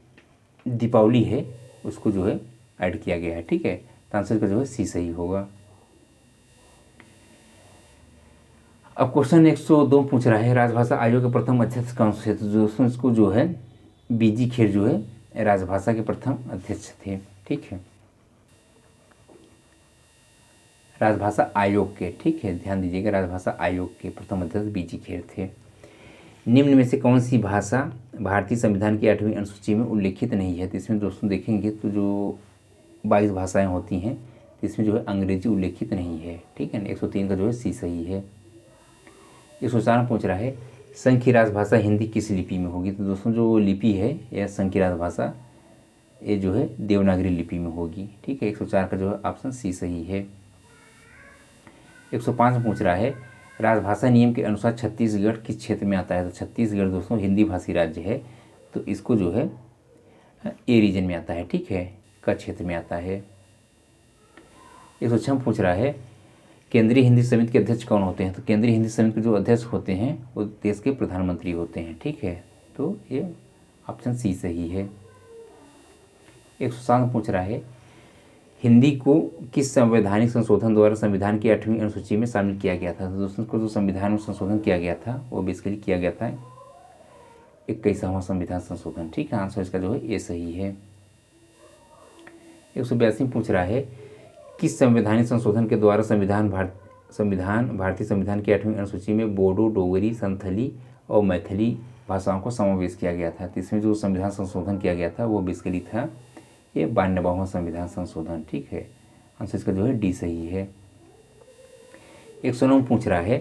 दीपावली है उसको जो है ऐड किया गया है। ठीक है, तो आंसर का जो है सी सही होगा। अब क्वेश्चन 102 पूछ रहा है राजभाषा आयोग के प्रथम अध्यक्ष कौन से थे। तो दोस्तों इसको जो है बीजी खेर जो है राजभाषा के प्रथम अध्यक्ष थे। ठीक है, राजभाषा आयोग के, ठीक है ध्यान दीजिएगा, राजभाषा आयोग के प्रथम अध्यक्ष बीजी खेर थे। निम्न में से कौन सी भाषा भारतीय संविधान की 8वीं अनुसूची में उल्लेखित नहीं है। तो इसमें दोस्तों देखेंगे तो जो 22 भाषाएं होती हैं तो इसमें जो है अंग्रेजी उल्लेखित नहीं है। ठीक है ना, 103 का जो है सी सही है। 104 पूछ रहा है संघ की राजभाषा हिंदी किस लिपि में होगी। तो दोस्तों जो लिपि है यह संघ की राजभाषा ये जो है देवनागरी लिपि में होगी। ठीक है, 104 का जो है ऑप्शन सी सही है। 105 पूछ रहा है राजभाषा नियम के अनुसार छत्तीसगढ़ किस क्षेत्र में आता है। तो छत्तीसगढ़ दोस्तों हिंदी भाषी राज्य है, तो इसको जो है ए रीजन में आता है। ठीक है, का क्षेत्र में आता है। 106 पूछ रहा है केंद्रीय हिंदी समिति के अध्यक्ष कौन होते हैं। तो केंद्रीय हिंदी समिति के जो अध्यक्ष होते हैं वो देश के प्रधानमंत्री होते हैं। ठीक है, तो ये ऑप्शन सी सही है। 107 पूछ रहा है हिंदी को किस संवैधानिक संशोधन द्वारा संविधान की 8वीं अनुसूची में शामिल किया गया था। तो दोस्तों को जो संविधान में संशोधन किया गया था वो बेसिकली किया गया था 21वां संविधान संशोधन। ठीक है, आंसर इसका जो है ये सही है। 182 पूछ रहा है किस संवैधानिक संशोधन के द्वारा भारतीय संविधान की 8वीं अनुसूची में बोडो, डोगरी, संथली और मैथिली भाषाओं को समावेश किया गया था। तो इसमें जो संविधान संशोधन किया गया था वो बेसिकली था ये 92वां संविधान संशोधन। ठीक है, आंसर इसका जो है डी सही है। 109 पूछ रहा है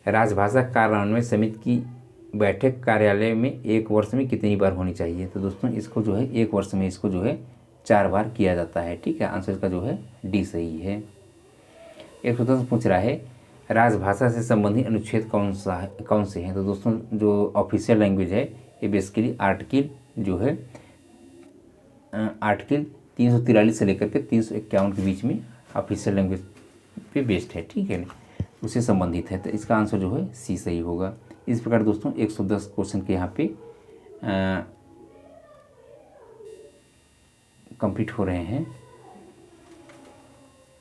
राजभाषा कार्यान्वयन समिति की बैठक कार्यालय में एक वर्ष में कितनी बार होनी चाहिए। तो दोस्तों इसको जो है एक वर्ष में इसको जो है 4 बार किया जाता है। ठीक है, आंसर इसका जो है डी सही है। 110 पूछ रहा है राजभाषा से संबंधित अनुच्छेद कौन से हैं। तो दोस्तों जो ऑफिशियल लैंग्वेज है ये बेसिकली आर्टिकल जो है आर्टिकल 343 से लेकर के 351 के बीच में ऑफिशियल लैंग्वेज पे बेस्ड है। ठीक है, उससे संबंधित है, तो इसका आंसर जो है सी सही होगा। इस प्रकार दोस्तों 110 क्वेश्चन के यहाँ पे कंप्लीट हो रहे हैं।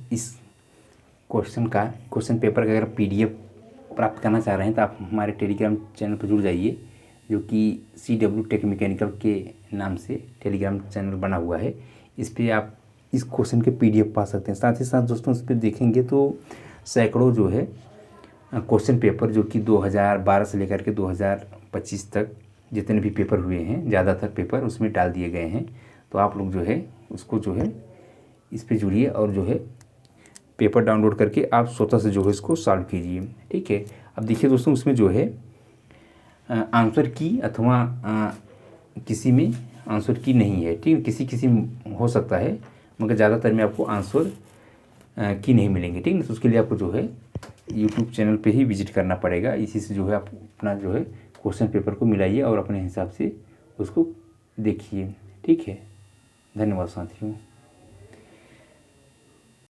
इस क्वेश्चन पेपर का अगर PDF प्राप्त करना चाह रहे हैं तो आप हमारे टेलीग्राम चैनल पर जुड़ जाइए, जो कि CW टेक मैकेनिकल के नाम से टेलीग्राम चैनल बना हुआ है। इस पर आप इस क्वेश्चन के PDF पा सकते हैं। साथ ही साथ दोस्तों इस पर देखेंगे तो सैकड़ों जो है क्वेश्चन पेपर जो कि 2012 से लेकर के 2025 तक जितने भी पेपर हुए हैं ज़्यादातर पेपर उसमें डाल दिए गए हैं। तो आप लोग जो है उसको जो है इस पर जुड़िए और जो है पेपर डाउनलोड करके आप स्वतः से जो है इसको सॉल्व कीजिए। ठीक है, अब देखिए दोस्तों उसमें जो है आंसर की अथवा किसी में आंसर की नहीं है। ठीक है, किसी हो सकता है मगर ज़्यादातर में आपको आंसर की नहीं मिलेंगे। ठीक है, तो उसके लिए आपको जो है यूट्यूब चैनल पे ही विजिट करना पड़ेगा। इसी से जो है आप अपना जो है क्वेश्चन पेपर को मिलाइए और अपने हिसाब से उसको देखिए। ठीक है, धन्यवाद साथियों।